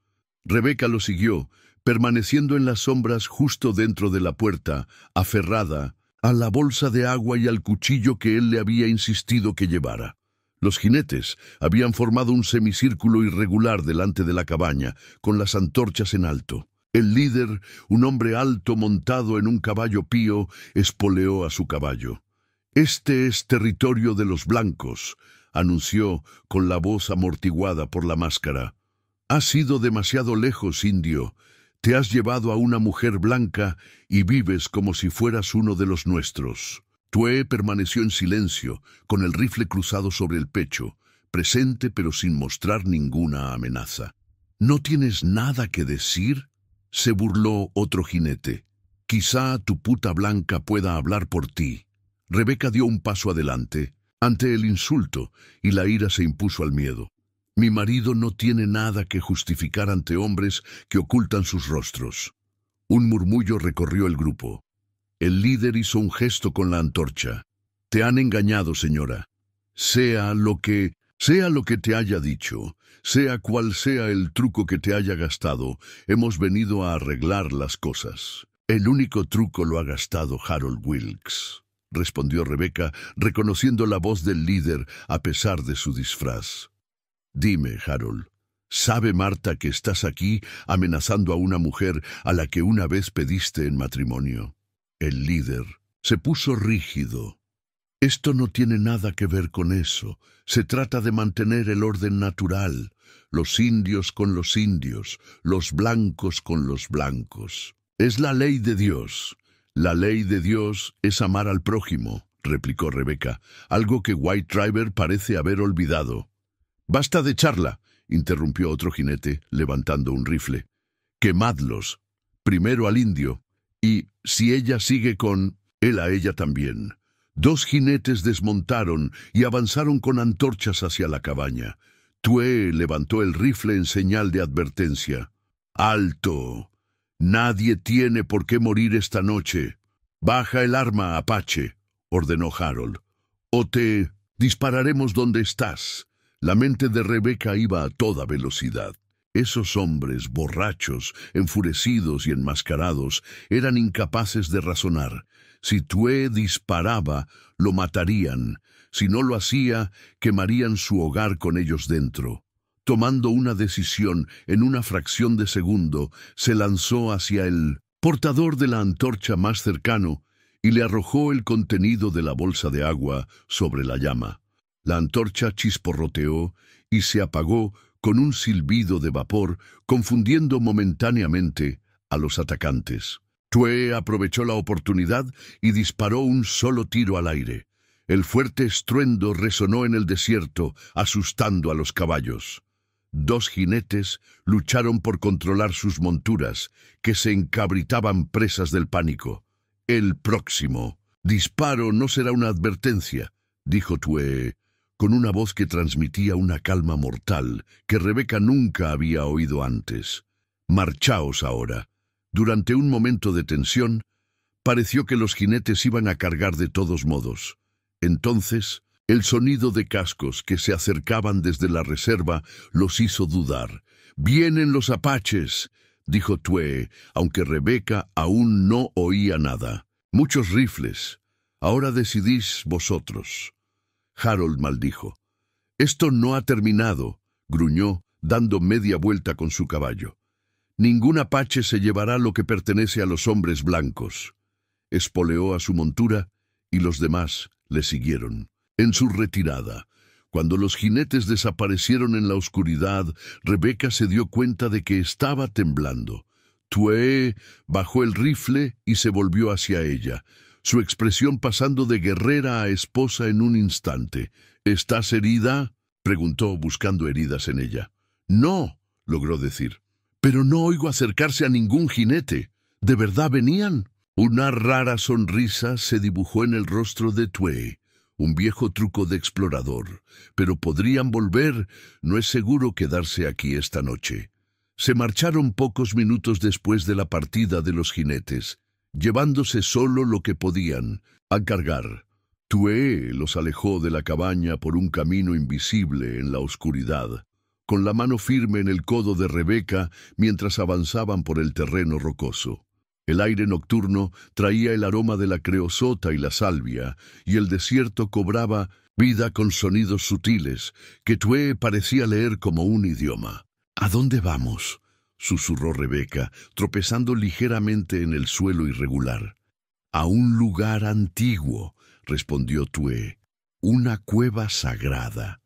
S1: Rebeca lo siguió, permaneciendo en las sombras justo dentro de la puerta, aferrada a la bolsa de agua y al cuchillo que él le había insistido que llevara. Los jinetes habían formado un semicírculo irregular delante de la cabaña, con las antorchas en alto. El líder, un hombre alto montado en un caballo pío, espoleó a su caballo. «Este es territorio de los blancos», anunció con la voz amortiguada por la máscara. «Has ido demasiado lejos, indio. Te has llevado a una mujer blanca y vives como si fueras uno de los nuestros». Tue permaneció en silencio, con el rifle cruzado sobre el pecho, presente pero sin mostrar ninguna amenaza. «¿No tienes nada que decir?», se burló otro jinete. «Quizá tu puta blanca pueda hablar por ti». Rebeca dio un paso adelante, ante el insulto, y la ira se impuso al miedo. «Mi marido no tiene nada que justificar ante hombres que ocultan sus rostros». Un murmullo recorrió el grupo. El líder hizo un gesto con la antorcha. «Te han engañado, señora. Sea lo que te haya dicho, sea cual sea el truco que te haya gastado, hemos venido a arreglar las cosas». «El único truco lo ha gastado Harold Wilkes», respondió Rebeca, reconociendo la voz del líder a pesar de su disfraz. «Dime, Harold, ¿sabe Marta que estás aquí amenazando a una mujer a la que una vez pediste en matrimonio?» El líder se puso rígido. «Esto no tiene nada que ver con eso. Se trata de mantener el orden natural. Los indios con los indios, los blancos con los blancos. Es la ley de Dios». «La ley de Dios es amar al prójimo», replicó Rebeca, algo que White Driver parece haber olvidado. «Basta de charla», interrumpió otro jinete, levantando un rifle. «Quemadlos. Primero al indio. Y si ella sigue con él, a ella también». 2 jinetes desmontaron y avanzaron con antorchas hacia la cabaña. Tue levantó el rifle en señal de advertencia. «¡Alto! Nadie tiene por qué morir esta noche. Baja el arma, Apache», ordenó Harold. «O te dispararemos donde estás». La mente de Rebeca iba a toda velocidad. Esos hombres borrachos, enfurecidos y enmascarados eran incapaces de razonar. Si Tue disparaba, lo matarían. Si no lo hacía, quemarían su hogar con ellos dentro. tomando una decisión en una fracción de segundo, se lanzó hacia el portador de la antorcha más cercano y le arrojó el contenido de la bolsa de agua sobre la llama. La antorcha chisporroteó y se apagó con un silbido de vapor, confundiendo momentáneamente a los atacantes. Tue aprovechó la oportunidad y disparó un solo tiro al aire. El fuerte estruendo resonó en el desierto, asustando a los caballos. 2 jinetes lucharon por controlar sus monturas, que se encabritaban presas del pánico. «El próximo disparo no será una advertencia», dijo Tue, con una voz que transmitía una calma mortal que Rebeca nunca había oído antes. «Marchaos ahora». Durante un momento de tensión, pareció que los jinetes iban a cargar de todos modos. Entonces, el sonido de cascos que se acercaban desde la reserva los hizo dudar. «¡Vienen los apaches!», dijo Tue, aunque Rebeca aún no oía nada. «Muchos rifles. Ahora decidís vosotros». Harold maldijo. «Esto no ha terminado», gruñó, dando media vuelta con su caballo. «Ningún apache se llevará lo que pertenece a los hombres blancos». Espoleó a su montura y los demás le siguieron. En su retirada, cuando los jinetes desaparecieron en la oscuridad, Rebeca se dio cuenta de que estaba temblando. Tue bajó el rifle y se volvió hacia ella, su expresión pasando de guerrera a esposa en un instante. «¿Estás herida?», preguntó, buscando heridas en ella. «No», logró decir. «Pero no oigo acercarse a ningún jinete. ¿De verdad venían?». Una rara sonrisa se dibujó en el rostro de Tue, un viejo truco de explorador. «Pero podrían volver. No es seguro quedarse aquí esta noche». Se marcharon pocos minutos después de la partida de los jinetes, llevándose solo lo que podían, a cargar. Tue los alejó de la cabaña por un camino invisible en la oscuridad, con la mano firme en el codo de Rebeca mientras avanzaban por el terreno rocoso. El aire nocturno traía el aroma de la creosota y la salvia, y el desierto cobraba vida con sonidos sutiles que Tue parecía leer como un idioma. «¿A dónde vamos?», susurró Rebeca, tropezando ligeramente en el suelo irregular. «A un lugar antiguo», respondió Tue, «una cueva sagrada.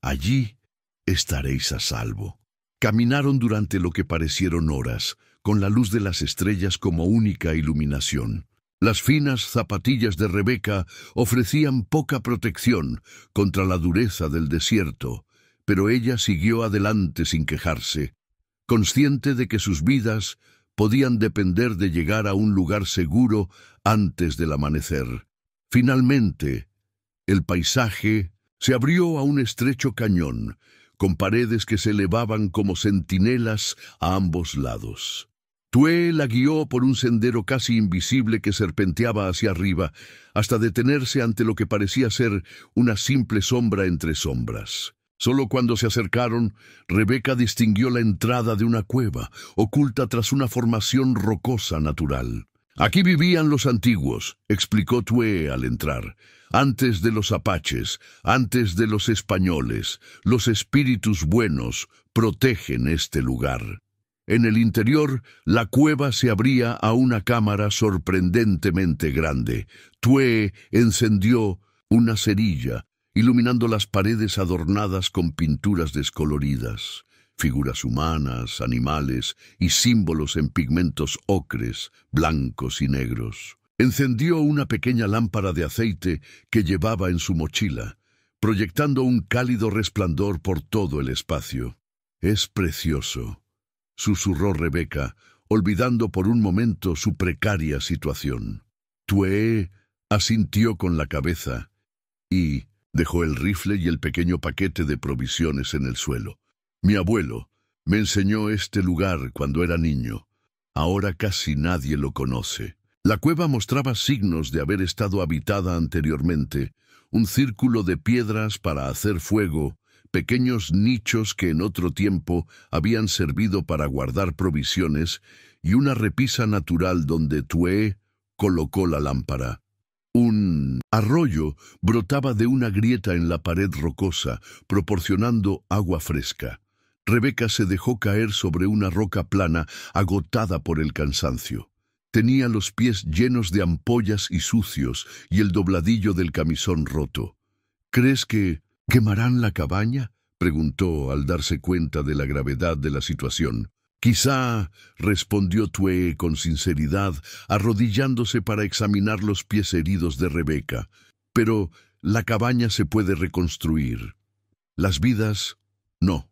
S1: Allí estaréis a salvo». Caminaron durante lo que parecieron horas, con la luz de las estrellas como única iluminación. Las finas zapatillas de Rebeca ofrecían poca protección contra la dureza del desierto, pero ella siguió adelante sin quejarse, consciente de que sus vidas podían depender de llegar a un lugar seguro antes del amanecer. Finalmente, el paisaje se abrió a un estrecho cañón, con paredes que se elevaban como centinelas a ambos lados. Tue la guió por un sendero casi invisible que serpenteaba hacia arriba, hasta detenerse ante lo que parecía ser una simple sombra entre sombras. Solo cuando se acercaron, Rebeca distinguió la entrada de una cueva, oculta tras una formación rocosa natural. «Aquí vivían los antiguos», explicó Tue al entrar. «Antes de los apaches, antes de los españoles, los espíritus buenos protegen este lugar». En el interior, la cueva se abría a una cámara sorprendentemente grande. Tue encendió una cerilla, iluminando las paredes adornadas con pinturas descoloridas, figuras humanas, animales y símbolos en pigmentos ocres, blancos y negros. Encendió una pequeña lámpara de aceite que llevaba en su mochila, proyectando un cálido resplandor por todo el espacio. «Es precioso», susurró Rebeca, olvidando por un momento su precaria situación. Tue asintió con la cabeza y dejó el rifle y el pequeño paquete de provisiones en el suelo. «Mi abuelo me enseñó este lugar cuando era niño. Ahora casi nadie lo conoce». La cueva mostraba signos de haber estado habitada anteriormente, un círculo de piedras para hacer fuego, pequeños nichos que en otro tiempo habían servido para guardar provisiones y una repisa natural donde Tue colocó la lámpara. Un arroyo brotaba de una grieta en la pared rocosa, proporcionando agua fresca. Rebeca se dejó caer sobre una roca plana, agotada por el cansancio. Tenía los pies llenos de ampollas y sucios y el dobladillo del camisón roto. —¿Crees que quemarán la cabaña? —preguntó al darse cuenta de la gravedad de la situación. —Quizá —respondió Tvee con sinceridad, arrodillándose para examinar los pies heridos de Rebeca—, pero la cabaña se puede reconstruir. Las vidas, no.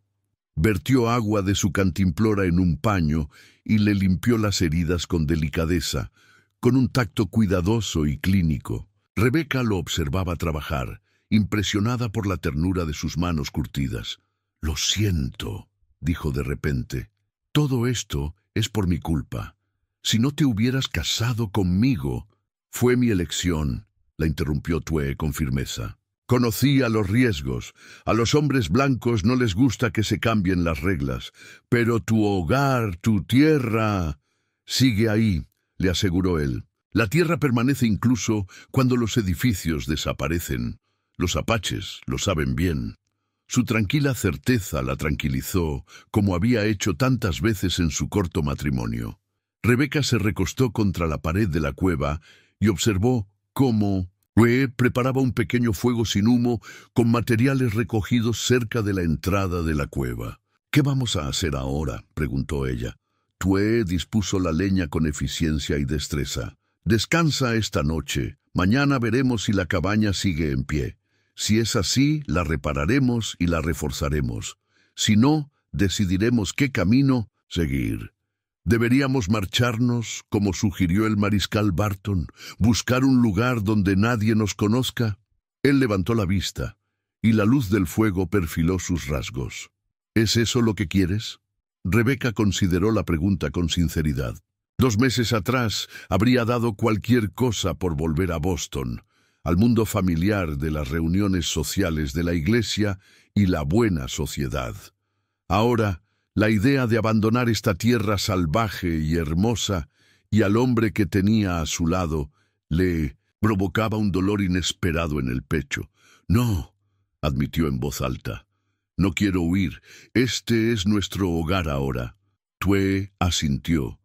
S1: Vertió agua de su cantimplora en un paño y le limpió las heridas con delicadeza, con un tacto cuidadoso y clínico. Rebeca lo observaba trabajar, impresionada por la ternura de sus manos curtidas. —Lo siento —dijo de repente—. Todo esto es por mi culpa. Si no te hubieras casado conmigo— Fue mi elección —la interrumpió Tvee con firmeza. Conocía los riesgos. A los hombres blancos no les gusta que se cambien las reglas. Pero tu hogar, tu tierra, sigue ahí, le aseguró él. La tierra permanece incluso cuando los edificios desaparecen. Los apaches lo saben bien. Su tranquila certeza la tranquilizó, como había hecho tantas veces en su corto matrimonio. Rebeca se recostó contra la pared de la cueva y observó cómo Tvee preparaba un pequeño fuego sin humo con materiales recogidos cerca de la entrada de la cueva. —¿Qué vamos a hacer ahora? —preguntó ella. Tvee dispuso la leña con eficiencia y destreza. —Descansa esta noche. Mañana veremos si la cabaña sigue en pie. Si es así, la repararemos y la reforzaremos. Si no, decidiremos qué camino seguir. Deberíamos marcharnos, como sugirió el mariscal Barton, buscar un lugar donde nadie nos conozca. Él levantó la vista, y la luz del fuego perfiló sus rasgos. —¿Es eso lo que quieres? Rebeca consideró la pregunta con sinceridad. 2 meses atrás habría dado cualquier cosa por volver a Boston, al mundo familiar de las reuniones sociales de la iglesia y la buena sociedad. Ahora, la idea de abandonar esta tierra salvaje y hermosa y al hombre que tenía a su lado le provocaba un dolor inesperado en el pecho. —No —admitió en voz alta—, no quiero huir. Este es nuestro hogar ahora. Tvee asintió,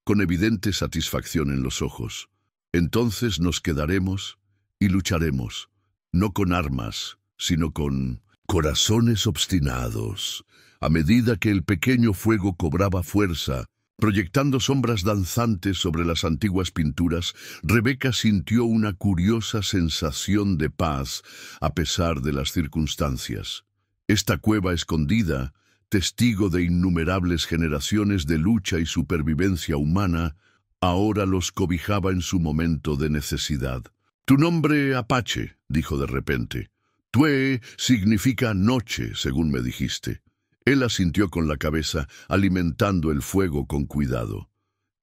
S1: con evidente satisfacción en los ojos. —Entonces nos quedaremos y lucharemos, no con armas, sino con corazones obstinados. A medida que el pequeño fuego cobraba fuerza, proyectando sombras danzantes sobre las antiguas pinturas, Rebeca sintió una curiosa sensación de paz a pesar de las circunstancias. Esta cueva escondida, testigo de innumerables generaciones de lucha y supervivencia humana, ahora los cobijaba en su momento de necesidad. —Tu nombre apache —dijo de repente. —Tvee significa noche, según me dijiste. Él asintió con la cabeza, alimentando el fuego con cuidado.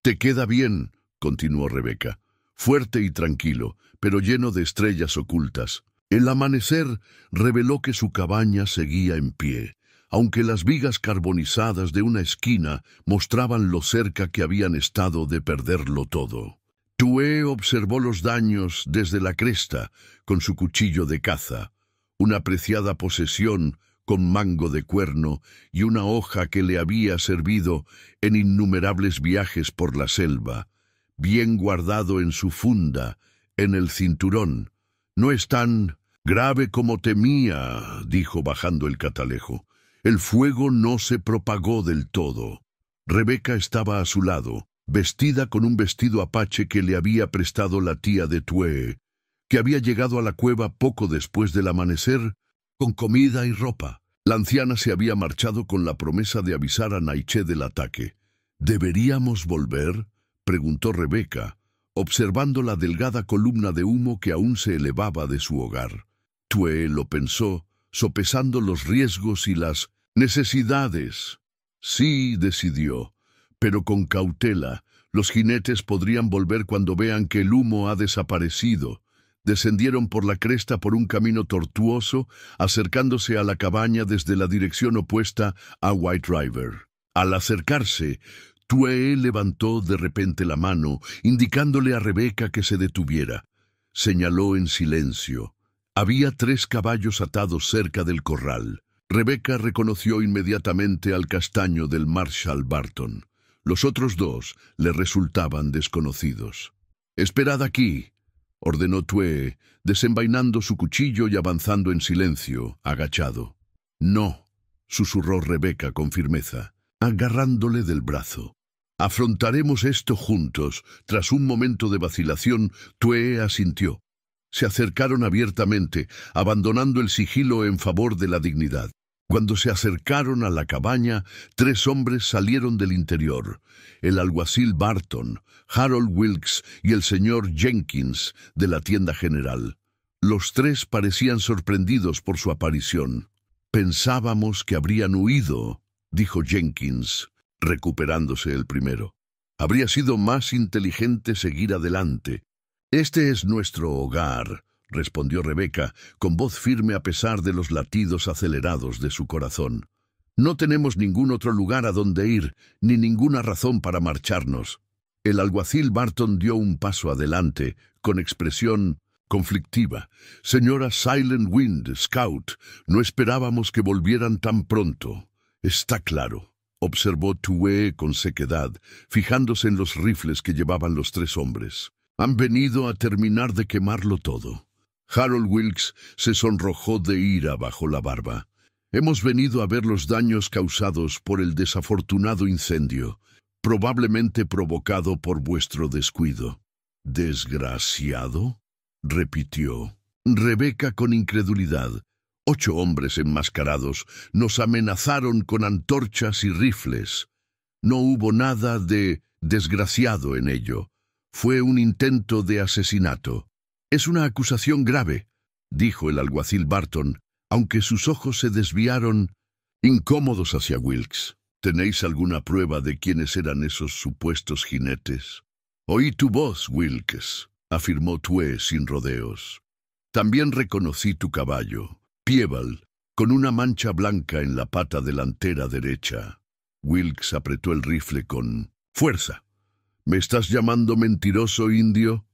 S1: —Te queda bien —continuó Rebeca—, fuerte y tranquilo, pero lleno de estrellas ocultas. El amanecer reveló que su cabaña seguía en pie, aunque las vigas carbonizadas de una esquina mostraban lo cerca que habían estado de perderlo todo. Tvee observó los daños desde la cresta con su cuchillo de caza, una preciada posesión con mango de cuerno y una hoja que le había servido en innumerables viajes por la selva, bien guardado en su funda, en el cinturón. —No es tan grave como temía —dijo bajando el catalejo—. El fuego no se propagó del todo. Rebeca estaba a su lado, vestida con un vestido apache que le había prestado la tía de Tvee, que había llegado a la cueva poco después del amanecer, con comida y ropa. La anciana se había marchado con la promesa de avisar a Naiche del ataque. —¿Deberíamos volver? —preguntó Rebeca, observando la delgada columna de humo que aún se elevaba de su hogar. Tvee lo pensó, sopesando los riesgos y las necesidades. Sí, decidió, pero con cautela. Los jinetes podrían volver cuando vean que el humo ha desaparecido. Descendieron por la cresta por un camino tortuoso, acercándose a la cabaña desde la dirección opuesta a White River. Al acercarse, Tvee levantó de repente la mano, indicándole a Rebeca que se detuviera. Señaló en silencio. Había 3 caballos atados cerca del corral. Rebecca reconoció inmediatamente al castaño del Marshal Barton. Los otros dos le resultaban desconocidos. «Esperad aquí», ordenó Tvee, desenvainando su cuchillo y avanzando en silencio, agachado. «No», susurró Rebecca con firmeza, agarrándole del brazo. «Afrontaremos esto juntos». Tras un momento de vacilación, Tvee asintió. Se acercaron abiertamente, abandonando el sigilo en favor de la dignidad. Cuando se acercaron a la cabaña, 3 hombres salieron del interior: el alguacil Barton, Harold Wilkes y el señor Jenkins de la tienda general. Los 3 parecían sorprendidos por su aparición. «Pensábamos que habrían huido», dijo Jenkins, recuperándose el primero. «Habría sido más inteligente seguir adelante». «Este es nuestro hogar», respondió Rebecca, con voz firme a pesar de los latidos acelerados de su corazón. «No tenemos ningún otro lugar a donde ir, ni ninguna razón para marcharnos». El alguacil Barton dio un paso adelante, con expresión conflictiva. «Señora Silent Wind, Scout, no esperábamos que volvieran tan pronto». «Está claro», observó Tvee con sequedad, fijándose en los rifles que llevaban los 3 hombres. «Han venido a terminar de quemarlo todo». Harold Wilkes se sonrojó de ira bajo la barba. «Hemos venido a ver los daños causados por el desafortunado incendio, probablemente provocado por vuestro descuido». «¿Desgraciado?», repitió Rebecca con incredulidad. 8 hombres enmascarados nos amenazaron con antorchas y rifles. No hubo nada de desgraciado en ello. Fue un intento de asesinato. «Es una acusación grave», dijo el alguacil Barton, aunque sus ojos se desviaron incómodos hacia Wilkes. «¿Tenéis alguna prueba de quiénes eran esos supuestos jinetes?» «Oí tu voz, Wilkes», afirmó Tvee sin rodeos. «También reconocí tu caballo, Pieval, con una mancha blanca en la pata delantera derecha». Wilkes apretó el rifle con fuerza. «¿Me estás llamando mentiroso, indio?»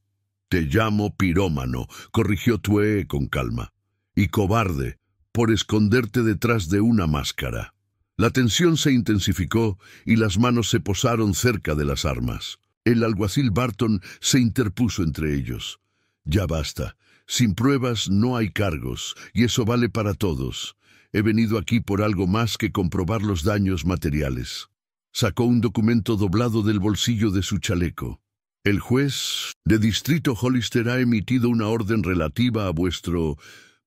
S1: «Te llamo pirómano», corrigió Tvee con calma. «Y cobarde, por esconderte detrás de una máscara». La tensión se intensificó y las manos se posaron cerca de las armas. El alguacil Barton se interpuso entre ellos. «Ya basta. Sin pruebas no hay cargos, y eso vale para todos. He venido aquí por algo más que comprobar los daños materiales». Sacó un documento doblado del bolsillo de su chaleco. «El juez de distrito Hollister ha emitido una orden relativa a vuestro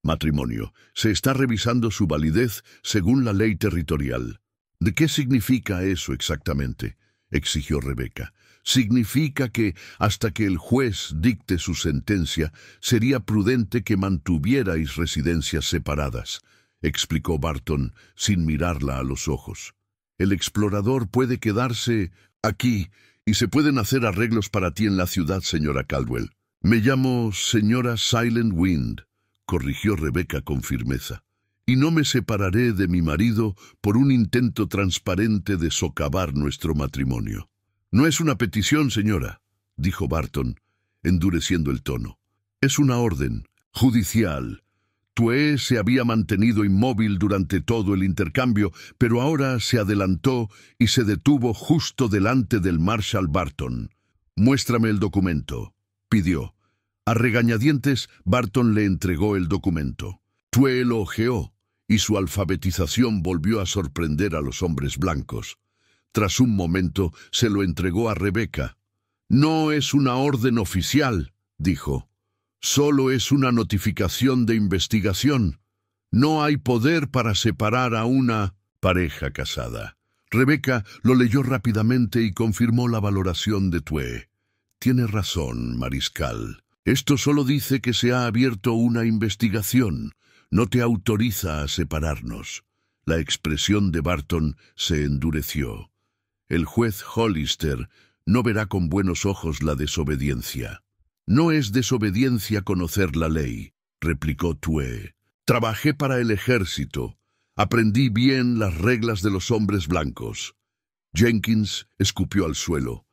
S1: matrimonio. Se está revisando su validez según la ley territorial». «¿De qué significa eso exactamente?», exigió Rebecca. «Significa que, hasta que el juez dicte su sentencia, sería prudente que mantuvierais residencias separadas», explicó Barton sin mirarla a los ojos. «El explorador puede quedarse aquí y se pueden hacer arreglos para ti en la ciudad, señora Caldwell». «Me llamo señora Silent Wind», corrigió Rebecca con firmeza. «Y no me separaré de mi marido por un intento transparente de socavar nuestro matrimonio». «No es una petición, señora», dijo Barton, endureciendo el tono. «Es una orden judicial». Tvee se había mantenido inmóvil durante todo el intercambio, pero ahora se adelantó y se detuvo justo delante del Marshal Barton. «Muéstrame el documento», pidió. A regañadientes, Barton le entregó el documento. Tvee lo hojeó, y su alfabetización volvió a sorprender a los hombres blancos. Tras un momento, se lo entregó a Rebecca. «No es una orden oficial», dijo. «Solo es una notificación de investigación. No hay poder para separar a una pareja casada». Rebecca lo leyó rápidamente y confirmó la valoración de Tvee. «Tiene razón, mariscal. Esto solo dice que se ha abierto una investigación. No te autoriza a separarnos». La expresión de Barton se endureció. «El juez Hollister no verá con buenos ojos la desobediencia». «No es desobediencia conocer la ley», replicó Tvee. «Trabajé para el ejército. Aprendí bien las reglas de los hombres blancos». Jenkins escupió al suelo.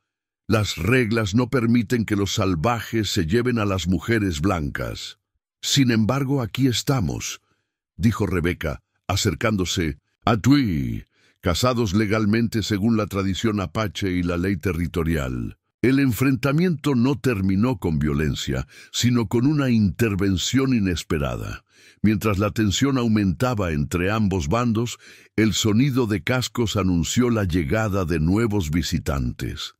S1: «Las reglas no permiten que los salvajes se lleven a las mujeres blancas». «Sin embargo, aquí estamos», dijo Rebecca, acercándose. Atui, casados legalmente según la tradición apache y la ley territorial. El enfrentamiento no terminó con violencia, sino con una intervención inesperada. Mientras la tensión aumentaba entre ambos bandos, el sonido de cascos anunció la llegada de nuevos visitantes.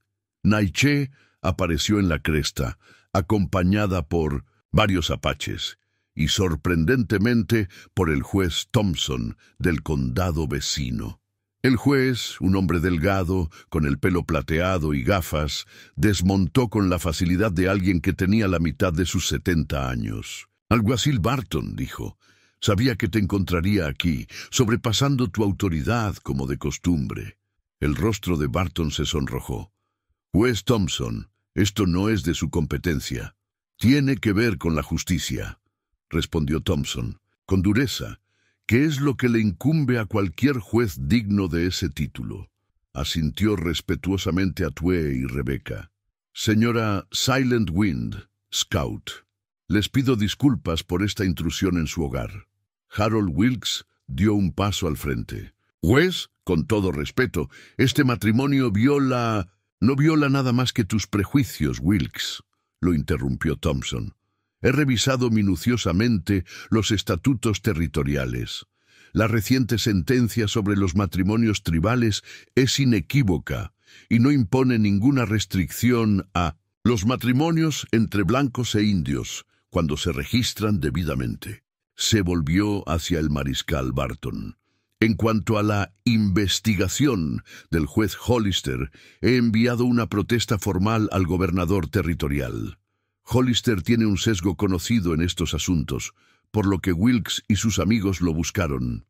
S1: Naiche apareció en la cresta, acompañada por varios apaches, y sorprendentemente por el juez Thompson del condado vecino. El juez, un hombre delgado, con el pelo plateado y gafas, desmontó con la facilidad de alguien que tenía la mitad de sus 70 años. «Alguacil Barton», dijo, «sabía que te encontraría aquí, sobrepasando tu autoridad como de costumbre». El rostro de Barton se sonrojó. «Juez Thompson, esto no es de su competencia. Tiene que ver con la justicia», respondió Thompson, con dureza, que es lo que le incumbe a cualquier juez digno de ese título. Asintió respetuosamente a Tue y Rebecca. «Señora Silent Wind, Scout, les pido disculpas por esta intrusión en su hogar». Harold Wilkes dio un paso al frente. «Juez, con todo respeto, este matrimonio no viola nada más que tus prejuicios, Wilkes», lo interrumpió Thompson. «He revisado minuciosamente los estatutos territoriales. La reciente sentencia sobre los matrimonios tribales es inequívoca y no impone ninguna restricción a los matrimonios entre blancos e indios cuando se registran debidamente». Se volvió hacia el mariscal Barton. «En cuanto a la investigación del juez Hollister, he enviado una protesta formal al gobernador territorial. Hollister tiene un sesgo conocido en estos asuntos, por lo que Wilkes y sus amigos lo buscaron.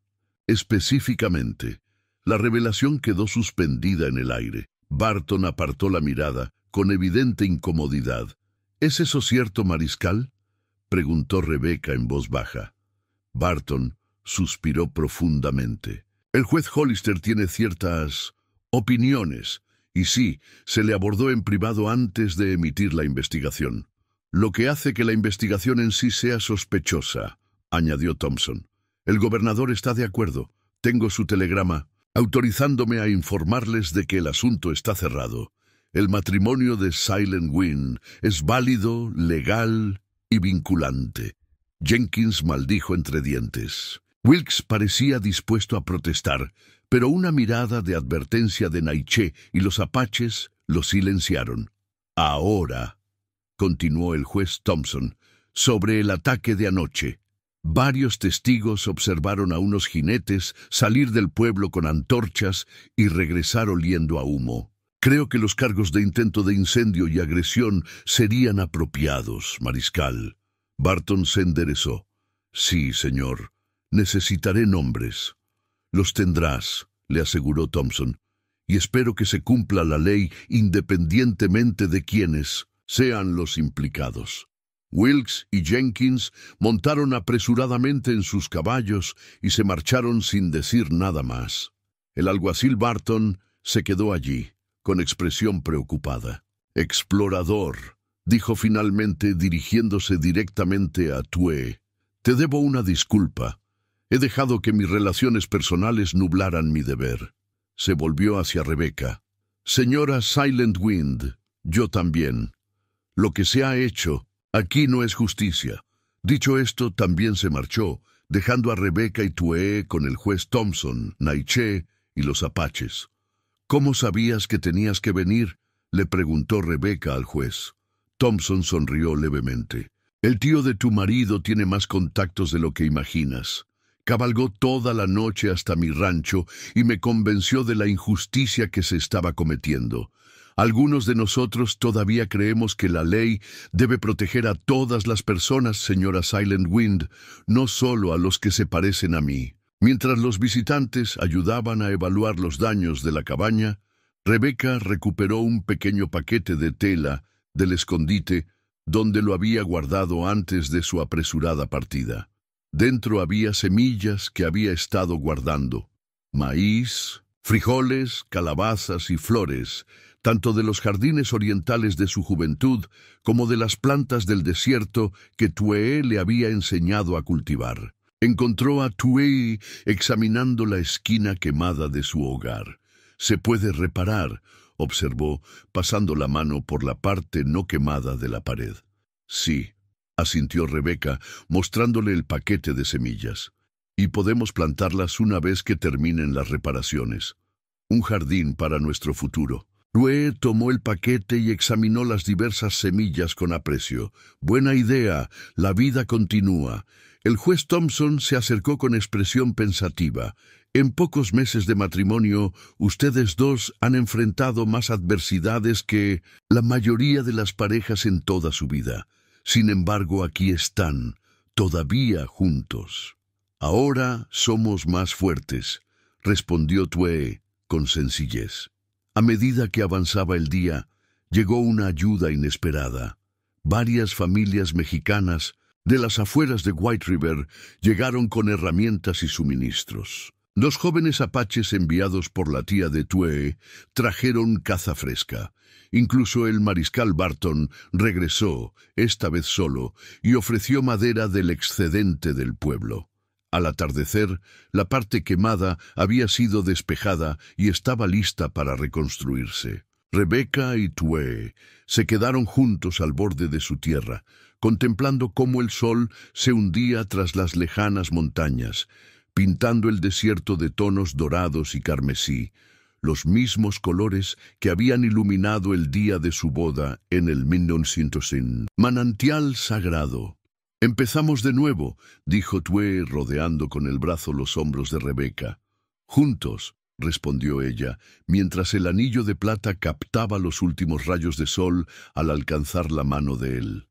S1: Específicamente, la revelación quedó suspendida en el aire. Barton apartó la mirada, con evidente incomodidad. «¿Es eso cierto, mariscal?», preguntó Rebecca en voz baja. Barton suspiró profundamente. «El juez Hollister tiene ciertas opiniones, y sí, se le abordó en privado antes de emitir la investigación. Lo que hace que la investigación en sí sea sospechosa», añadió Thompson. «El gobernador está de acuerdo. Tengo su telegrama, autorizándome a informarles de que el asunto está cerrado. El matrimonio de Silent Wind es válido, legal y vinculante». Jenkins maldijo entre dientes. Wilkes parecía dispuesto a protestar, pero una mirada de advertencia de Naiche y los apaches lo silenciaron. «Ahora», continuó el juez Thompson, «sobre el ataque de anoche. Varios testigos observaron a unos jinetes salir del pueblo con antorchas y regresar oliendo a humo. Creo que los cargos de intento de incendio y agresión serían apropiados, mariscal». Barton se enderezó. «Sí, señor. Necesitaré nombres». «Los tendrás», le aseguró Thompson, «y espero que se cumpla la ley independientemente de quiénes sean los implicados». Wilkes y Jenkins montaron apresuradamente en sus caballos y se marcharon sin decir nada más. El alguacil Barton se quedó allí, con expresión preocupada. «Explorador», dijo finalmente dirigiéndose directamente a Tue, «te debo una disculpa. He dejado que mis relaciones personales nublaran mi deber». Se volvió hacia Rebecca. «Señora Silent Wind, yo también. Lo que se ha hecho aquí no es justicia». Dicho esto, también se marchó, dejando a Rebecca y Tue con el juez Thompson, Naiche y los apaches. «¿Cómo sabías que tenías que venir?», le preguntó Rebecca al juez. Thompson sonrió levemente. «El tío de tu marido tiene más contactos de lo que imaginas. Cabalgó toda la noche hasta mi rancho y me convenció de la injusticia que se estaba cometiendo. Algunos de nosotros todavía creemos que la ley debe proteger a todas las personas, señora Silent Wind, no solo a los que se parecen a mí». Mientras los visitantes ayudaban a evaluar los daños de la cabaña, Rebecca recuperó un pequeño paquete de tela del escondite donde lo había guardado antes de su apresurada partida. Dentro había semillas que había estado guardando, maíz, frijoles, calabazas y flores, tanto de los jardines orientales de su juventud como de las plantas del desierto que Tue le había enseñado a cultivar. Encontró a Tuei examinando la esquina quemada de su hogar. «Se puede reparar», observó, pasando la mano por la parte no quemada de la pared. «Sí», asintió Rebeca, mostrándole el paquete de semillas. «Y podemos plantarlas una vez que terminen las reparaciones. Un jardín para nuestro futuro». Tuei tomó el paquete y examinó las diversas semillas con aprecio. «Buena idea, la vida continúa». El juez Thompson se acercó con expresión pensativa. «En pocos meses de matrimonio, ustedes dos han enfrentado más adversidades que la mayoría de las parejas en toda su vida. Sin embargo, aquí están, todavía juntos». «Ahora somos más fuertes», respondió Tuei con sencillez. A medida que avanzaba el día, llegó una ayuda inesperada. Varias familias mexicanas de las afueras de White River llegaron con herramientas y suministros. Los jóvenes apaches enviados por la tía de Tuei trajeron caza fresca. Incluso el mariscal Barton regresó, esta vez solo, y ofreció madera del excedente del pueblo. Al atardecer, la parte quemada había sido despejada y estaba lista para reconstruirse. Rebeca y Tuei se quedaron juntos al borde de su tierra, contemplando cómo el sol se hundía tras las lejanas montañas, pintando el desierto de tonos dorados y carmesí, los mismos colores que habían iluminado el día de su boda en el 1900. Manantial sagrado. «Empezamos de nuevo», dijo Tuei, rodeando con el brazo los hombros de Rebeca. «Juntos», respondió ella, mientras el anillo de plata captaba los últimos rayos de sol al alcanzar la mano de él.